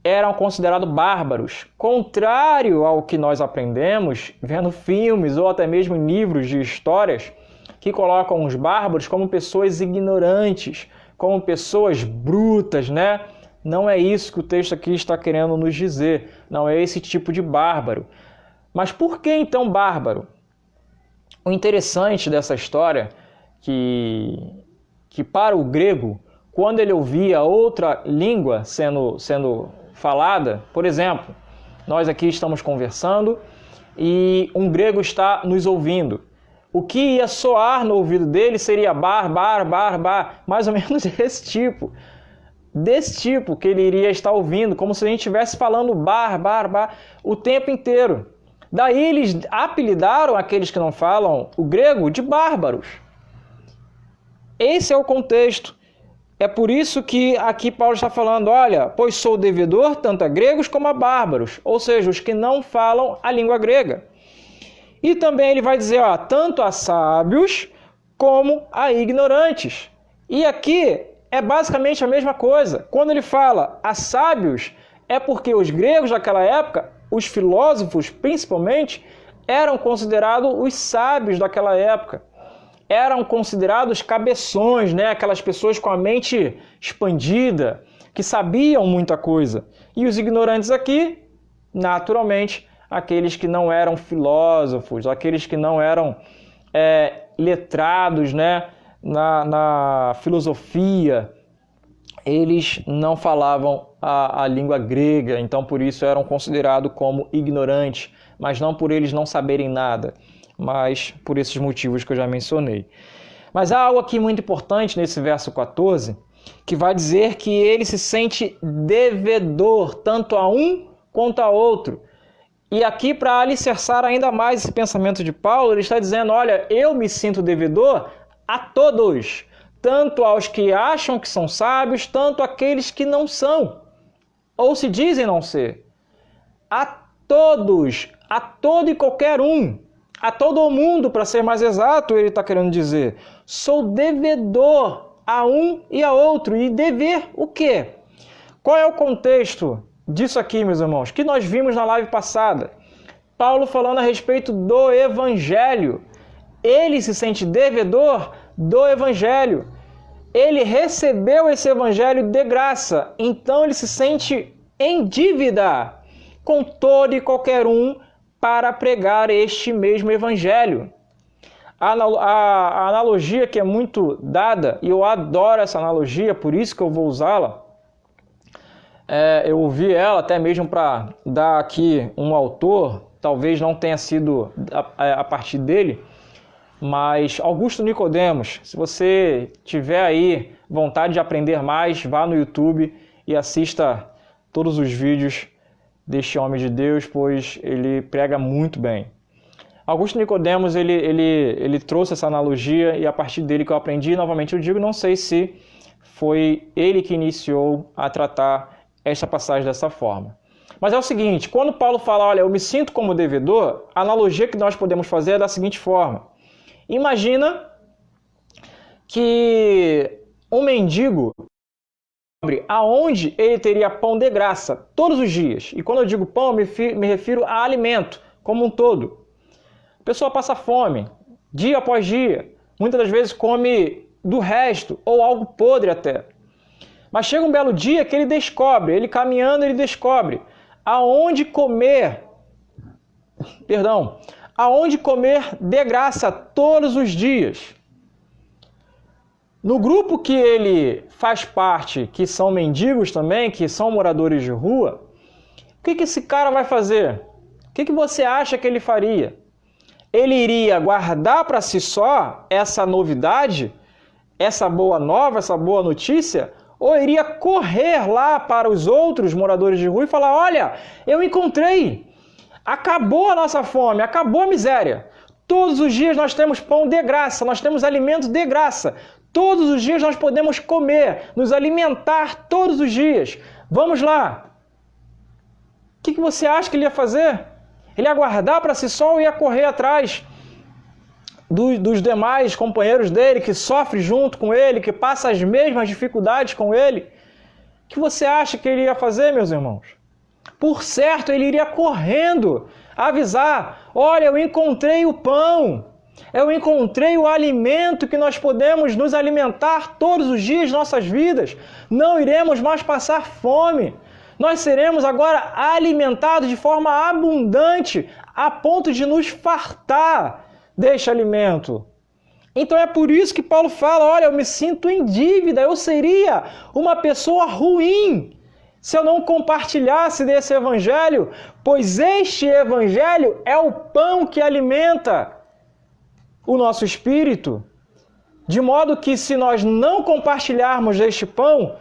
eram considerados bárbaros. Contrário ao que nós aprendemos vendo filmes ou até mesmo livros de histórias que colocam os bárbaros como pessoas ignorantes, como pessoas brutas, né? Não é isso que o texto aqui está querendo nos dizer. Não é esse tipo de bárbaro. Mas por que então bárbaro? O interessante dessa história que para o grego, quando ele ouvia outra língua sendo falada, por exemplo, nós aqui estamos conversando e um grego está nos ouvindo. O que ia soar no ouvido dele seria bar, mais ou menos desse tipo que ele iria estar ouvindo, como se a gente estivesse falando bar, o tempo inteiro. Daí eles apelidaram aqueles que não falam o grego de bárbaros. Esse é o contexto. É por isso que aqui Paulo está falando, olha, pois sou devedor tanto a gregos como a bárbaros, ou seja, os que não falam a língua grega. E também ele vai dizer, ó, tanto a sábios como a ignorantes. E aqui é basicamente a mesma coisa. Quando ele fala a sábios, é porque os gregos daquela época, os filósofos principalmente, eram considerados os sábios daquela época. Eram considerados cabeções, né? Aquelas pessoas com a mente expandida, que sabiam muita coisa. E os ignorantes aqui, naturalmente, aqueles que não eram filósofos, aqueles que não eram letrados, né? na filosofia, eles não falavam a língua grega, então por isso eram considerados como ignorantes, mas não por eles não saberem nada, mas por esses motivos que eu já mencionei. Mas há algo aqui muito importante nesse verso 14, que vai dizer que ele se sente devedor, tanto a um quanto a outro. E aqui, para alicerçar ainda mais esse pensamento de Paulo, ele está dizendo, olha, eu me sinto devedor a todos, tanto aos que acham que são sábios, tanto àqueles que não são, ou se dizem não ser. A todos, a todo e qualquer um, a todo o mundo, para ser mais exato, ele está querendo dizer. Sou devedor a um e a outro. E dever o quê? Qual é o contexto disso aqui, meus irmãos? Que nós vimos na live passada. Paulo falando a respeito do Evangelho. Ele se sente devedor do Evangelho. Ele recebeu esse Evangelho de graça. Então ele se sente em dívida com todo e qualquer um para pregar este mesmo Evangelho. A analogia que é muito dada, e eu adoro essa analogia, por isso que eu vou usá-la, eu ouvi ela até mesmo para dar aqui um autor, talvez não tenha sido a partir dele, mas Augusto Nicodemos. Se você tiver aí vontade de aprender mais, vá no YouTube e assista todos os vídeos deste homem de Deus, pois ele prega muito bem. Augusto Nicodemos, ele trouxe essa analogia e a partir dele que eu aprendi, novamente eu digo, não sei se foi ele que iniciou a tratar esta passagem dessa forma. Mas é o seguinte, quando Paulo fala, olha, eu me sinto como devedor, a analogia que nós podemos fazer é da seguinte forma. Imagina que um mendigo, aonde ele teria pão de graça todos os dias. E quando eu digo pão, me refiro a alimento como um todo. A pessoa passa fome, dia após dia. Muitas das vezes come do resto, ou algo podre até. Mas chega um belo dia que ele descobre, ele caminhando, ele descobre aonde comer de graça todos os dias. No grupo que ele faz parte, que são mendigos também, que são moradores de rua, o que esse cara vai fazer? O que você acha que ele faria? Ele iria guardar para si só essa novidade, essa boa nova, essa boa notícia, ou iria correr lá para os outros moradores de rua e falar, olha, eu encontrei, acabou a nossa fome, acabou a miséria. Todos os dias nós temos pão de graça, nós temos alimento de graça. Todos os dias nós podemos comer, nos alimentar todos os dias. Vamos lá. que você acha que ele ia fazer? Ele ia guardar para si só ou ia correr atrás dos demais companheiros dele, que sofrem junto com ele, que passam as mesmas dificuldades com ele? O que você acha que ele ia fazer, meus irmãos? Por certo, ele iria correndo avisar: olha, eu encontrei o pão, eu encontrei o alimento que nós podemos nos alimentar todos os dias de nossas vidas. Não iremos mais passar fome. Nós seremos agora alimentados de forma abundante, a ponto de nos fartar deste alimento. Então é por isso que Paulo fala: olha, eu me sinto em dívida, eu seria uma pessoa ruim se eu não compartilhasse desse evangelho, pois este evangelho é o pão que alimenta o nosso espírito, de modo que se nós não compartilharmos deste pão,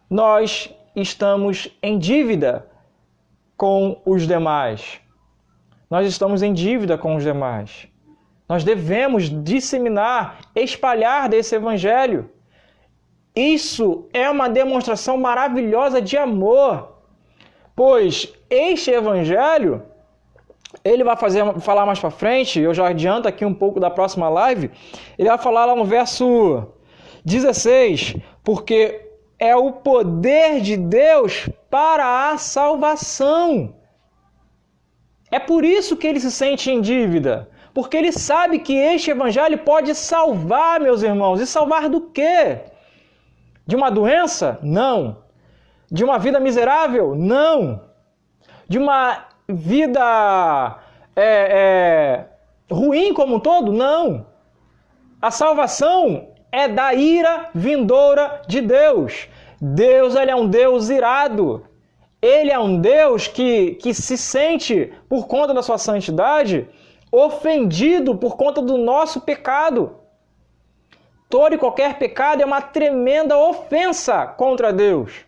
nós estamos em dívida com os demais. Nós estamos em dívida com os demais. Nós devemos disseminar, espalhar desse evangelho. Isso é uma demonstração maravilhosa de amor, pois este evangelho, ele vai falar mais para frente, eu já adianto aqui um pouco da próxima live, ele vai falar lá no verso 16, porque é o poder de Deus para a salvação. É por isso que ele se sente em dívida, porque ele sabe que este evangelho pode salvar, meus irmãos. E salvar do quê? De uma doença? Não. De uma vida miserável? Não. De uma vida ruim como um todo? Não. A salvação é da ira vindoura de Deus. Deus, ele é um Deus irado. Ele é um Deus que se sente, por conta da sua santidade, ofendido por conta do nosso pecado. Todo e qualquer pecado é uma tremenda ofensa contra Deus.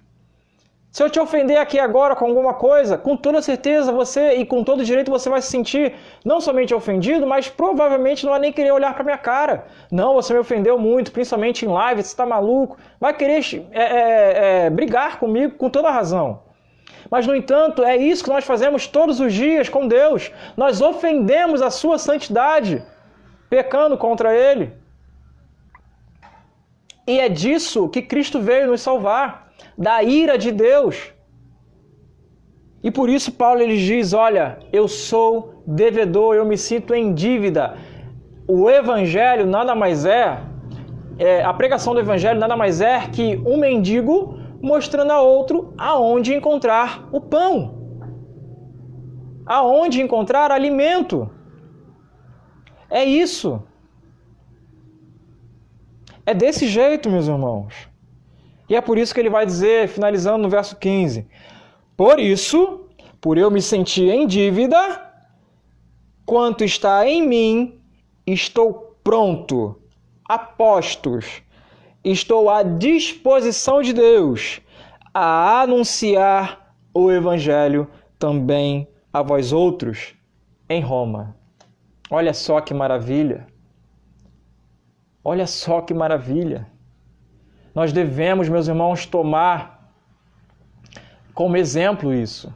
Se eu te ofender aqui agora com alguma coisa, com toda certeza você, e com todo direito, você vai se sentir não somente ofendido, mas provavelmente não vai nem querer olhar para minha cara. Não, você me ofendeu muito, principalmente em live, você está maluco. Vai querer brigar comigo com toda razão. Mas, no entanto, é isso que nós fazemos todos os dias com Deus. Nós ofendemos a sua santidade, pecando contra Ele. E é disso que Cristo veio nos salvar, da ira de Deus. E por isso Paulo ele diz: olha, eu sou devedor, eu me sinto em dívida. O Evangelho nada mais a pregação do Evangelho nada mais é que um mendigo mostrando a outro aonde encontrar o pão, aonde encontrar alimento. É isso. É desse jeito, meus irmãos. E é por isso que ele vai dizer, finalizando no verso 15: por isso, por eu me sentir em dívida, quanto está em mim, estou pronto, a postos, estou à disposição de Deus a anunciar o Evangelho também a vós outros em Roma. Olha só que maravilha! Olha só que maravilha! Nós devemos, meus irmãos, tomar como exemplo isso.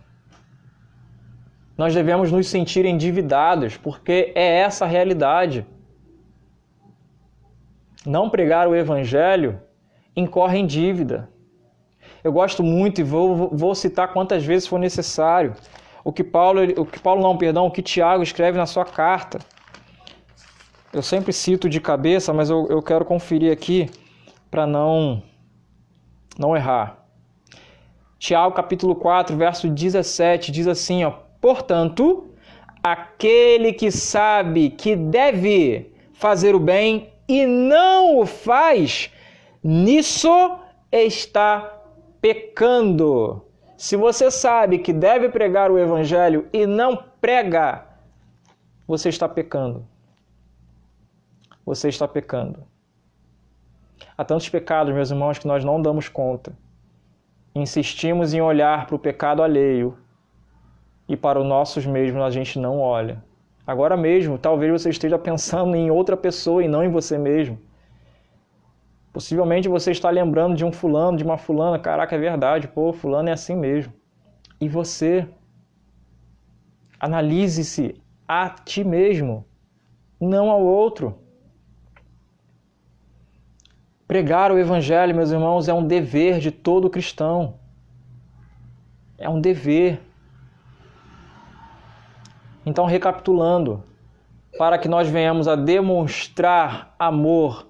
Nós devemos nos sentir endividados, porque é essa a realidade. Não pregar o Evangelho incorre em dívida. Eu gosto muito e vou citar quantas vezes for necessário o que Tiago escreve na sua carta. Eu sempre cito de cabeça, mas eu quero conferir aqui para não errar. Tiago capítulo 4, verso 17, diz assim, portanto, aquele que sabe que deve fazer o bem e não o faz, nisso está pecando. Se você sabe que deve pregar o Evangelho e não prega, você está pecando. Você está pecando. Há tantos pecados, meus irmãos, que nós não damos conta. Insistimos em olhar para o pecado alheio e para os nossos mesmos a gente não olha. Agora mesmo, talvez você esteja pensando em outra pessoa e não em você mesmo. Possivelmente você está lembrando de um fulano, de uma fulana. Caraca, é verdade, fulano é assim mesmo. E você? Analise-se a ti mesmo, não ao outro. Pregar o Evangelho, meus irmãos, é um dever de todo cristão. É um dever. Então, recapitulando, para que nós venhamos a demonstrar amor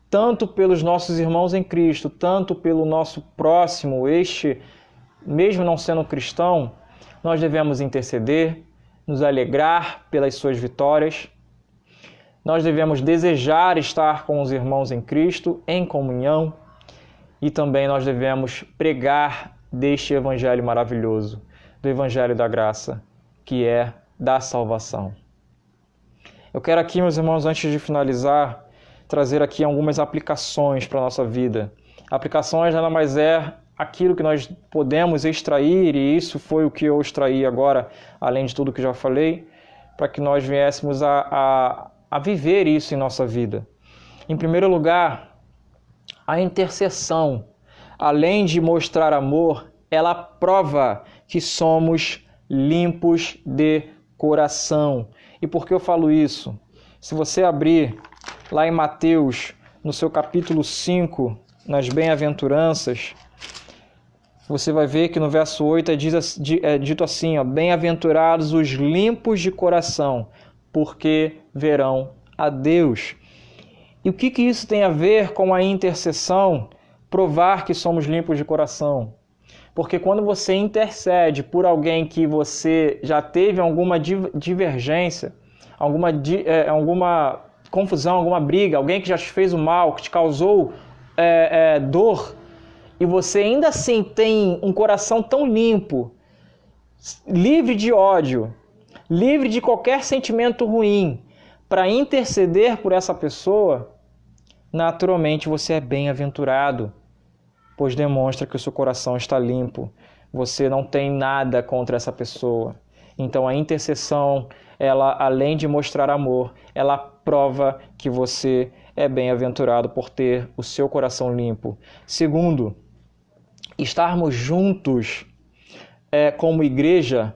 tanto pelos nossos irmãos em Cristo, tanto pelo nosso próximo, este, mesmo não sendo cristão, nós devemos interceder, nos alegrar pelas suas vitórias, nós devemos desejar estar com os irmãos em Cristo, em comunhão, e também nós devemos pregar deste Evangelho maravilhoso, do Evangelho da graça, que é da salvação. Eu quero aqui, meus irmãos, antes de finalizar, trazer aqui algumas aplicações para a nossa vida. Aplicações nada mais é aquilo que nós podemos extrair, e isso foi o que eu extraí agora, além de tudo que já falei, para que nós viéssemos a viver isso em nossa vida. Em primeiro lugar, a intercessão, além de mostrar amor, ela prova que somos limpos de coração. E por que eu falo isso? Se você abrir lá em Mateus, no seu capítulo 5, nas bem-aventuranças, você vai ver que no verso 8 é dito assim, ó, bem-aventurados os limpos de coração, porque verão a Deus. E o que isso tem a ver com a intercessão? Provar que somos limpos de coração. Porque quando você intercede por alguém que você já teve alguma divergência, alguma confusão, alguma briga, alguém que já te fez o mal, que te causou dor, e você ainda assim tem um coração tão limpo, livre de ódio, livre de qualquer sentimento ruim, para interceder por essa pessoa, naturalmente você é bem-aventurado, pois demonstra que o seu coração está limpo, você não tem nada contra essa pessoa. Então a intercessão, ela, além de mostrar amor, ela prova que você é bem-aventurado por ter o seu coração limpo. Segundo, estarmos juntos como igreja,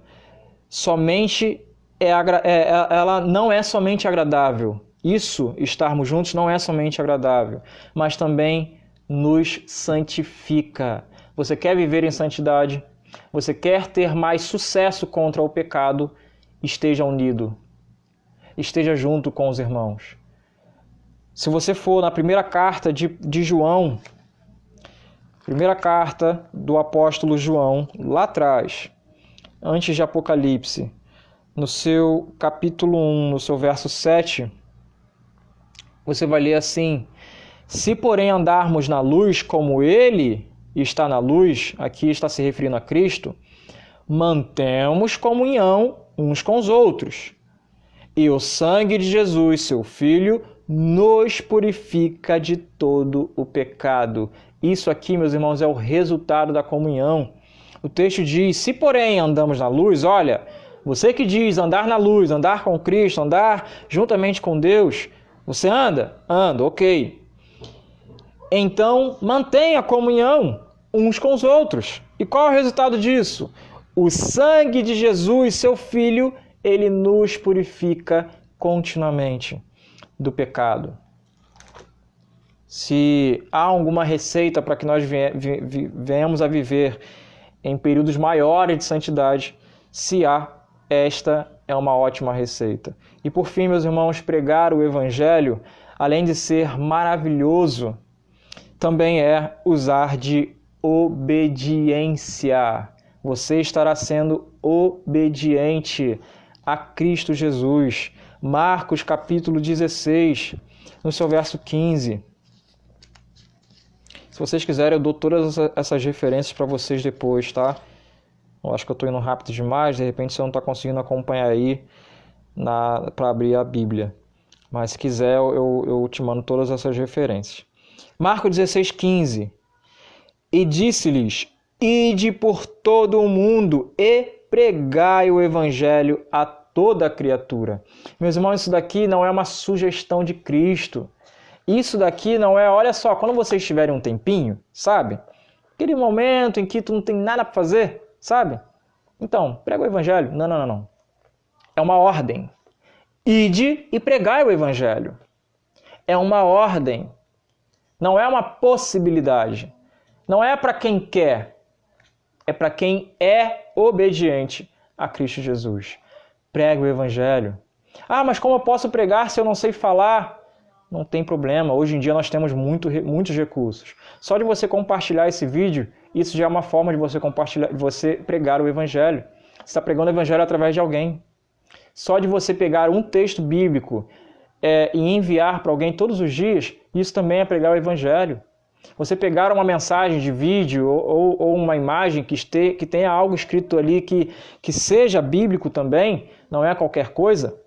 ela não é somente agradável. Isso, estarmos juntos, não é somente agradável, mas também nos santifica. Você quer viver em santidade? Você quer ter mais sucesso contra o pecado? Esteja unido. Esteja junto com os irmãos. Se você for na primeira carta de João, primeira carta do apóstolo João, lá atrás, antes de Apocalipse, no seu capítulo 1, no seu verso 7, você vai ler assim: se porém andarmos na luz como ele está na luz, aqui está se referindo a Cristo, mantemos comunhão uns com os outros. E o sangue de Jesus, seu Filho, nos purifica de todo o pecado. Isso aqui, meus irmãos, é o resultado da comunhão. O texto diz, se porém andamos na luz, olha, você que diz andar na luz, andar com Cristo, andar juntamente com Deus, você anda? Anda, ok. Então, mantenha a comunhão uns com os outros. E qual é o resultado disso? O sangue de Jesus, seu Filho, ele nos purifica continuamente do pecado. Se há alguma receita para que nós venhamos a viver em períodos maiores de santidade, se há, esta é uma ótima receita. E por fim, meus irmãos, pregar o Evangelho, além de ser maravilhoso, também é usar de obediência. Você estará sendo obediente a Cristo Jesus. Marcos capítulo 16, no seu verso 15. Se vocês quiserem, eu dou todas essas referências para vocês depois, tá? Eu acho que eu estou indo rápido demais, de repente você não está conseguindo acompanhar aí para abrir a Bíblia. Mas se quiser, eu te mando todas essas referências. Marcos 16, 15. E disse-lhes, ide por todo o mundo e pregai o Evangelho a toda criatura. Meus irmãos, isso daqui não é uma sugestão de Cristo. Isso daqui não é, olha só, quando vocês tiverem um tempinho, sabe? Aquele momento em que tu não tem nada para fazer, sabe? Então, prega o Evangelho. Não. É uma ordem. Ide e pregai o evangelho. É uma ordem. Não é uma possibilidade. Não é para quem quer. É para quem é obediente a Cristo Jesus. Pregue o evangelho. Ah, mas como eu posso pregar se eu não sei falar? Não tem problema. Hoje em dia nós temos muitos recursos. Só de você compartilhar esse vídeo, isso já é uma forma de você compartilhar, de você pregar o evangelho. Você está pregando o evangelho através de alguém. Só de você pegar um texto bíblico e enviar para alguém todos os dias, isso também é pregar o evangelho. Você pegar uma mensagem de vídeo ou uma imagem que tenha algo escrito ali que seja bíblico também, não é qualquer coisa,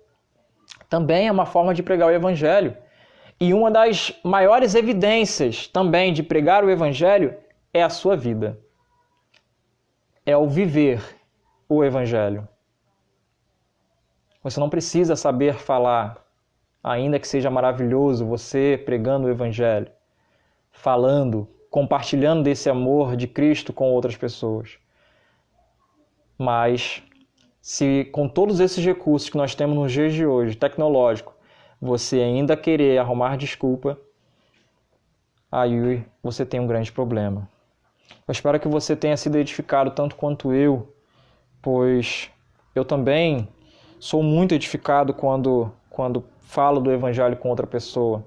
também é uma forma de pregar o evangelho. E uma das maiores evidências também de pregar o evangelho é a sua vida. É o viver o evangelho. Você não precisa saber falar, ainda que seja maravilhoso você pregando o evangelho, falando, compartilhando desse amor de Cristo com outras pessoas. Mas, se com todos esses recursos que nós temos nos dias de hoje, tecnológico, você ainda querer arrumar desculpa, aí você tem um grande problema. Eu espero que você tenha sido edificado tanto quanto eu, pois eu também sou muito edificado quando falo do evangelho com outra pessoa.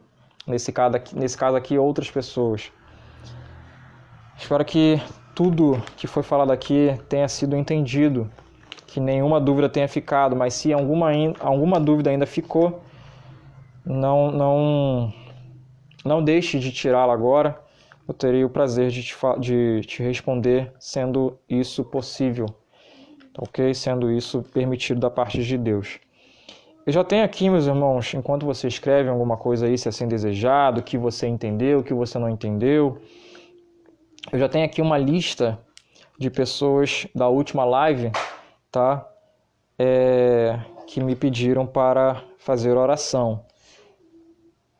Nesse caso aqui, outras pessoas. Espero que tudo que foi falado aqui tenha sido entendido, que nenhuma dúvida tenha ficado, mas se alguma dúvida ainda ficou, não deixe de tirá-la agora. Eu terei o prazer de te responder, sendo isso possível, ok? Sendo isso permitido da parte de Deus. Eu já tenho aqui, meus irmãos, enquanto você escreve alguma coisa aí, se assim desejado, o que você entendeu, o que você não entendeu, eu já tenho aqui uma lista de pessoas da última live, tá? Que me pediram para fazer oração.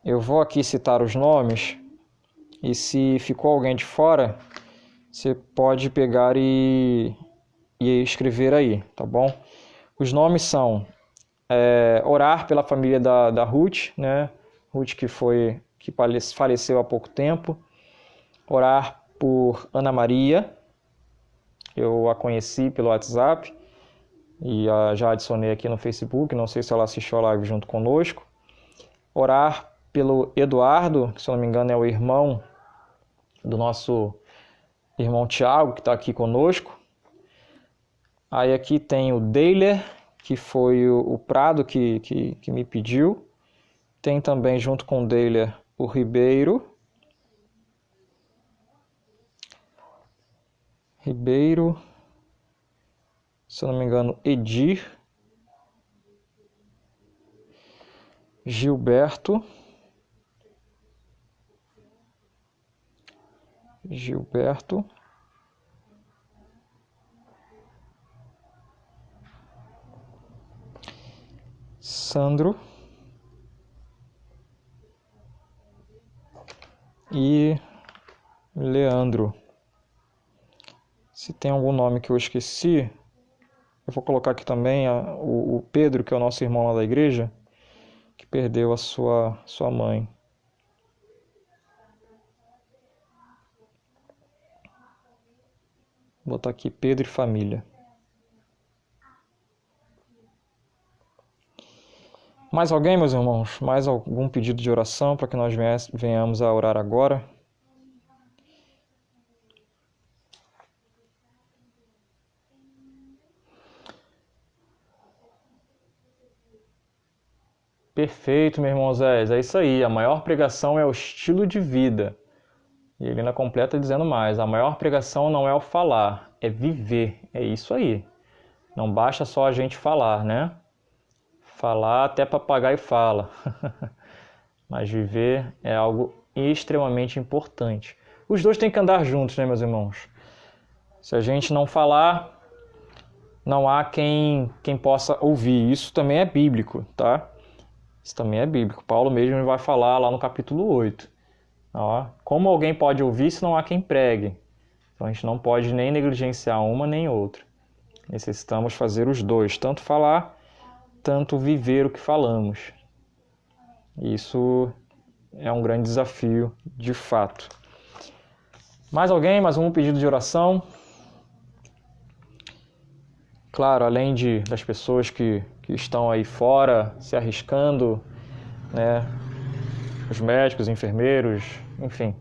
Eu vou aqui citar os nomes e se ficou alguém de fora, você pode pegar e escrever aí, tá bom? Os nomes são orar pela família da Ruth, né? Ruth que faleceu há pouco tempo. Orar por Ana Maria, eu a conheci pelo WhatsApp e já adicionei aqui no Facebook, não sei se ela assistiu a live junto conosco. Orar pelo Eduardo, que se eu não me engano é o irmão do nosso irmão Tiago, que está aqui conosco. Aí aqui tem o Deiler, que foi o Prado que me pediu. Tem também, junto com o Deiler, o Ribeiro, se eu não me engano, Edir, Gilberto, Sandro e Leandro. Se tem algum nome que eu esqueci, eu vou colocar aqui também o Pedro, que é o nosso irmão lá da igreja, que perdeu a sua mãe. Vou botar aqui Pedro e família. Mais alguém, meus irmãos? Mais algum pedido de oração para que nós venhamos a orar agora? Perfeito, meu irmão Zé. É isso aí. A maior pregação é o estilo de vida. E ele ainda completa dizendo mais. A maior pregação não é o falar, é viver. É isso aí. Não basta só a gente falar, né? Falar até papagaio fala. Mas viver é algo extremamente importante. Os dois têm que andar juntos, né, meus irmãos? Se a gente não falar, não há quem possa ouvir. Isso também é bíblico, tá? Isso também é bíblico. Paulo mesmo vai falar lá no capítulo 8. Ó, como alguém pode ouvir se não há quem pregue? Então a gente não pode nem negligenciar uma nem outra. Necessitamos fazer os dois, tanto falar tanto viver o que falamos. Isso é um grande desafio, de fato. Mais alguém? Mais um pedido de oração? Claro, além das pessoas que estão aí fora se arriscando, né? Os médicos, enfermeiros, enfim.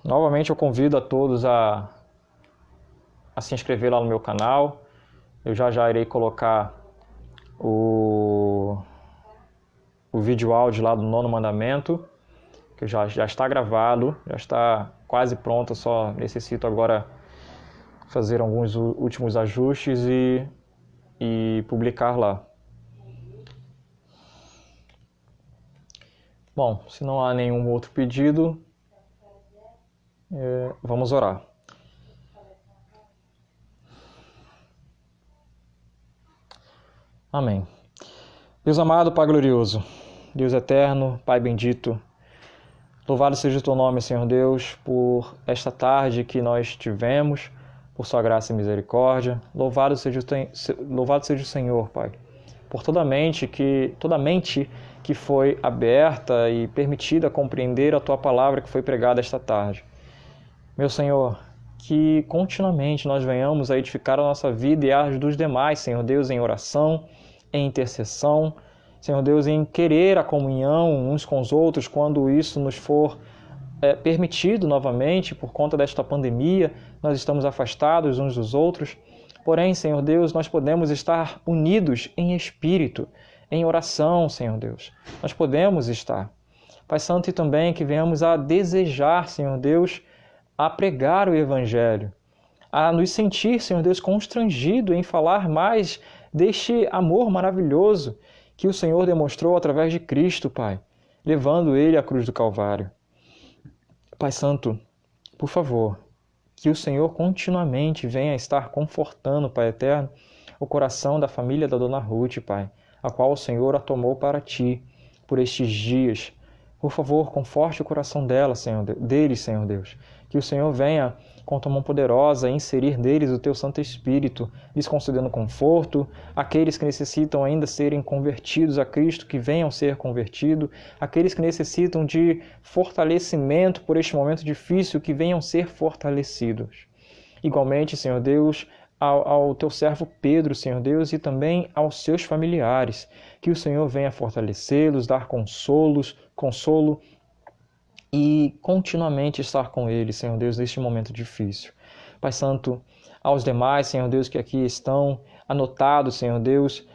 Novamente eu convido a todos a se inscrever lá no meu canal. Eu já irei colocar o vídeo áudio lá do 9º mandamento, que já está gravado, já está quase pronto, só necessito agora fazer alguns últimos ajustes e publicar lá. Bom, se não há nenhum outro pedido, vamos orar. Amém. Deus amado, Pai glorioso, Deus eterno, Pai bendito, louvado seja o Teu nome, Senhor Deus, por esta tarde que nós tivemos, por Sua graça e misericórdia. Louvado seja o Senhor, Pai, por toda mente que foi aberta e permitida compreender a Tua palavra que foi pregada esta tarde. Meu Senhor, que continuamente nós venhamos a edificar a nossa vida e a dos demais, Senhor Deus, em oração, em intercessão, Senhor Deus, em querer a comunhão uns com os outros quando isso nos for permitido novamente por conta desta pandemia. Nós estamos afastados uns dos outros, porém, Senhor Deus, nós podemos estar unidos em espírito, em oração, Senhor Deus. Nós podemos estar. Pai Santo, e também que venhamos a desejar, Senhor Deus, a pregar o Evangelho, a nos sentir, Senhor Deus, constrangido em falar mais deste amor maravilhoso que o Senhor demonstrou através de Cristo, Pai, levando Ele à cruz do Calvário. Pai Santo, por favor, que o Senhor continuamente venha estar confortando, Pai Eterno, o coração da família da Dona Ruth, Pai, a qual o Senhor a tomou para Ti por estes dias. Por favor, conforte o coração deles, Senhor Deus. Que o Senhor venha, com tua mão poderosa, inserir deles o teu Santo Espírito, lhes concedendo conforto. Aqueles que necessitam ainda serem convertidos a Cristo, que venham ser convertidos. Aqueles que necessitam de fortalecimento por este momento difícil, que venham ser fortalecidos. Igualmente, Senhor Deus, ao teu servo Pedro, Senhor Deus, e também aos seus familiares. Que o Senhor venha fortalecê-los, dar consolo e continuamente estar com eles, Senhor Deus, neste momento difícil. Pai Santo, aos demais, Senhor Deus, que aqui estão anotados, Senhor Deus,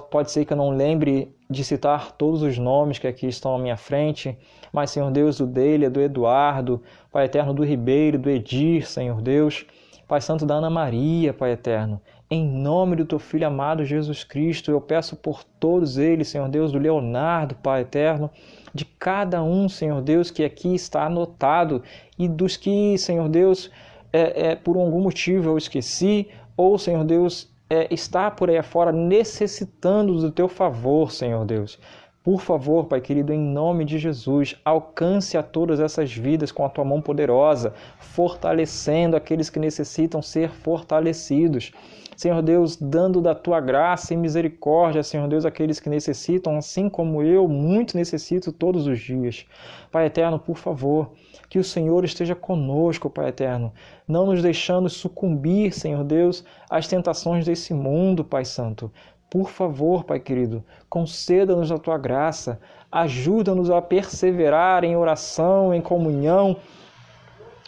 pode ser que eu não lembre de citar todos os nomes que aqui estão à minha frente, mas, Senhor Deus, do Delia, do Eduardo, Pai Eterno, do Ribeiro, do Edir, Senhor Deus, Pai Santo, da Ana Maria, Pai Eterno, em nome do Teu Filho amado Jesus Cristo, eu peço por todos eles, Senhor Deus, do Leonardo, Pai Eterno, de cada um, Senhor Deus, que aqui está anotado e dos que, Senhor Deus, por algum motivo eu esqueci, ou, Senhor Deus, está por aí afora necessitando do Teu favor, Senhor Deus. Por favor, Pai querido, em nome de Jesus, alcance a todas essas vidas com a Tua mão poderosa, fortalecendo aqueles que necessitam ser fortalecidos. Senhor Deus, dando da Tua graça e misericórdia, Senhor Deus, aqueles que necessitam, assim como eu, muito necessito todos os dias. Pai Eterno, por favor, que o Senhor esteja conosco, Pai Eterno, não nos deixando sucumbir, Senhor Deus, às tentações desse mundo, Pai Santo. Por favor, Pai querido, conceda-nos a Tua graça, ajuda-nos a perseverar em oração, em comunhão,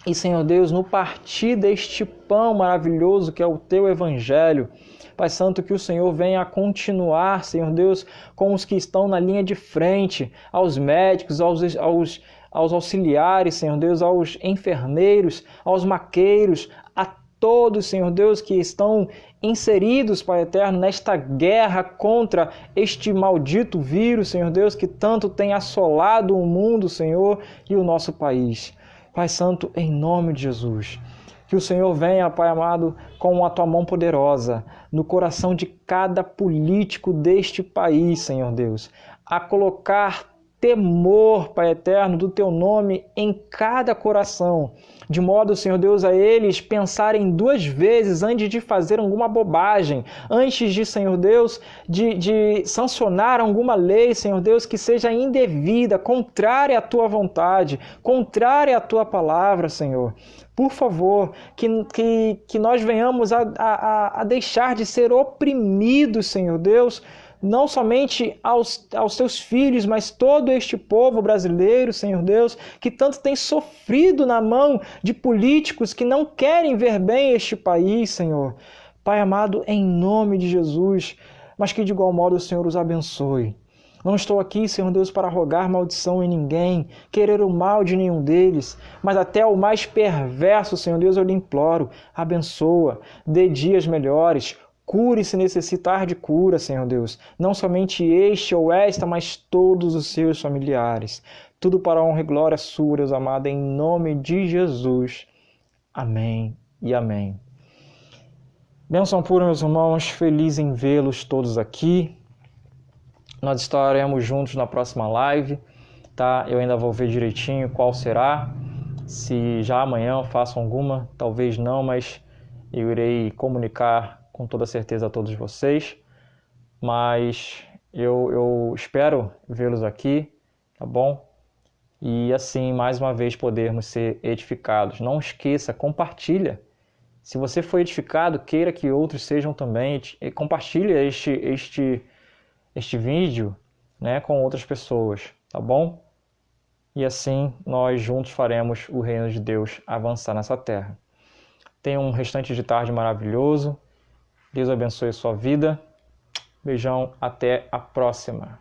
e, Senhor Deus, no partir deste pão maravilhoso que é o Teu Evangelho. Pai Santo, que o Senhor venha a continuar, Senhor Deus, com os que estão na linha de frente, aos médicos, aos auxiliares, Senhor Deus, aos enfermeiros, aos maqueiros, a todos, Senhor Deus, que estão inseridos, Pai Eterno, nesta guerra contra este maldito vírus, Senhor Deus, que tanto tem assolado o mundo, Senhor, e o nosso país. Pai Santo, em nome de Jesus, que o Senhor venha, Pai amado, com a Tua mão poderosa no coração de cada político deste país, Senhor Deus, a colocar temor, Pai eterno, do Teu nome em cada coração, de modo, Senhor Deus, a eles pensarem 2 vezes antes de fazer alguma bobagem, antes de, Senhor Deus, de sancionar alguma lei, Senhor Deus, que seja indevida, contrária à Tua vontade, contrária à Tua palavra, Senhor. Por favor, que nós venhamos a deixar de ser oprimidos, Senhor Deus, não somente aos teus filhos, mas todo este povo brasileiro, Senhor Deus, que tanto tem sofrido na mão de políticos que não querem ver bem este país, Senhor. Pai amado, em nome de Jesus, mas que de igual modo o Senhor os abençoe. Não estou aqui, Senhor Deus, para rogar maldição em ninguém, querer o mal de nenhum deles, mas até o mais perverso, Senhor Deus, eu lhe imploro, abençoa, dê dias melhores, cure se necessitar de cura, Senhor Deus. Não somente este ou esta, mas todos os seus familiares. Tudo para a honra e glória sua, Deus amado, em nome de Jesus. Amém e amém. Bênção pura, meus irmãos. Feliz em vê-los todos aqui. Nós estaremos juntos na próxima live, tá? Eu ainda vou ver direitinho qual será. Se já amanhã eu faço alguma, talvez não, mas eu irei comunicar com toda certeza a todos vocês, mas eu espero vê-los aqui, tá bom? E assim, mais uma vez, podermos ser edificados. Não esqueça, compartilha. Se você foi edificado, queira que outros sejam também. Compartilha este vídeo, né, com outras pessoas, tá bom? E assim, nós juntos faremos o reino de Deus avançar nessa terra. Tenha um restante de tarde maravilhoso. Deus abençoe a sua vida. Beijão, até a próxima.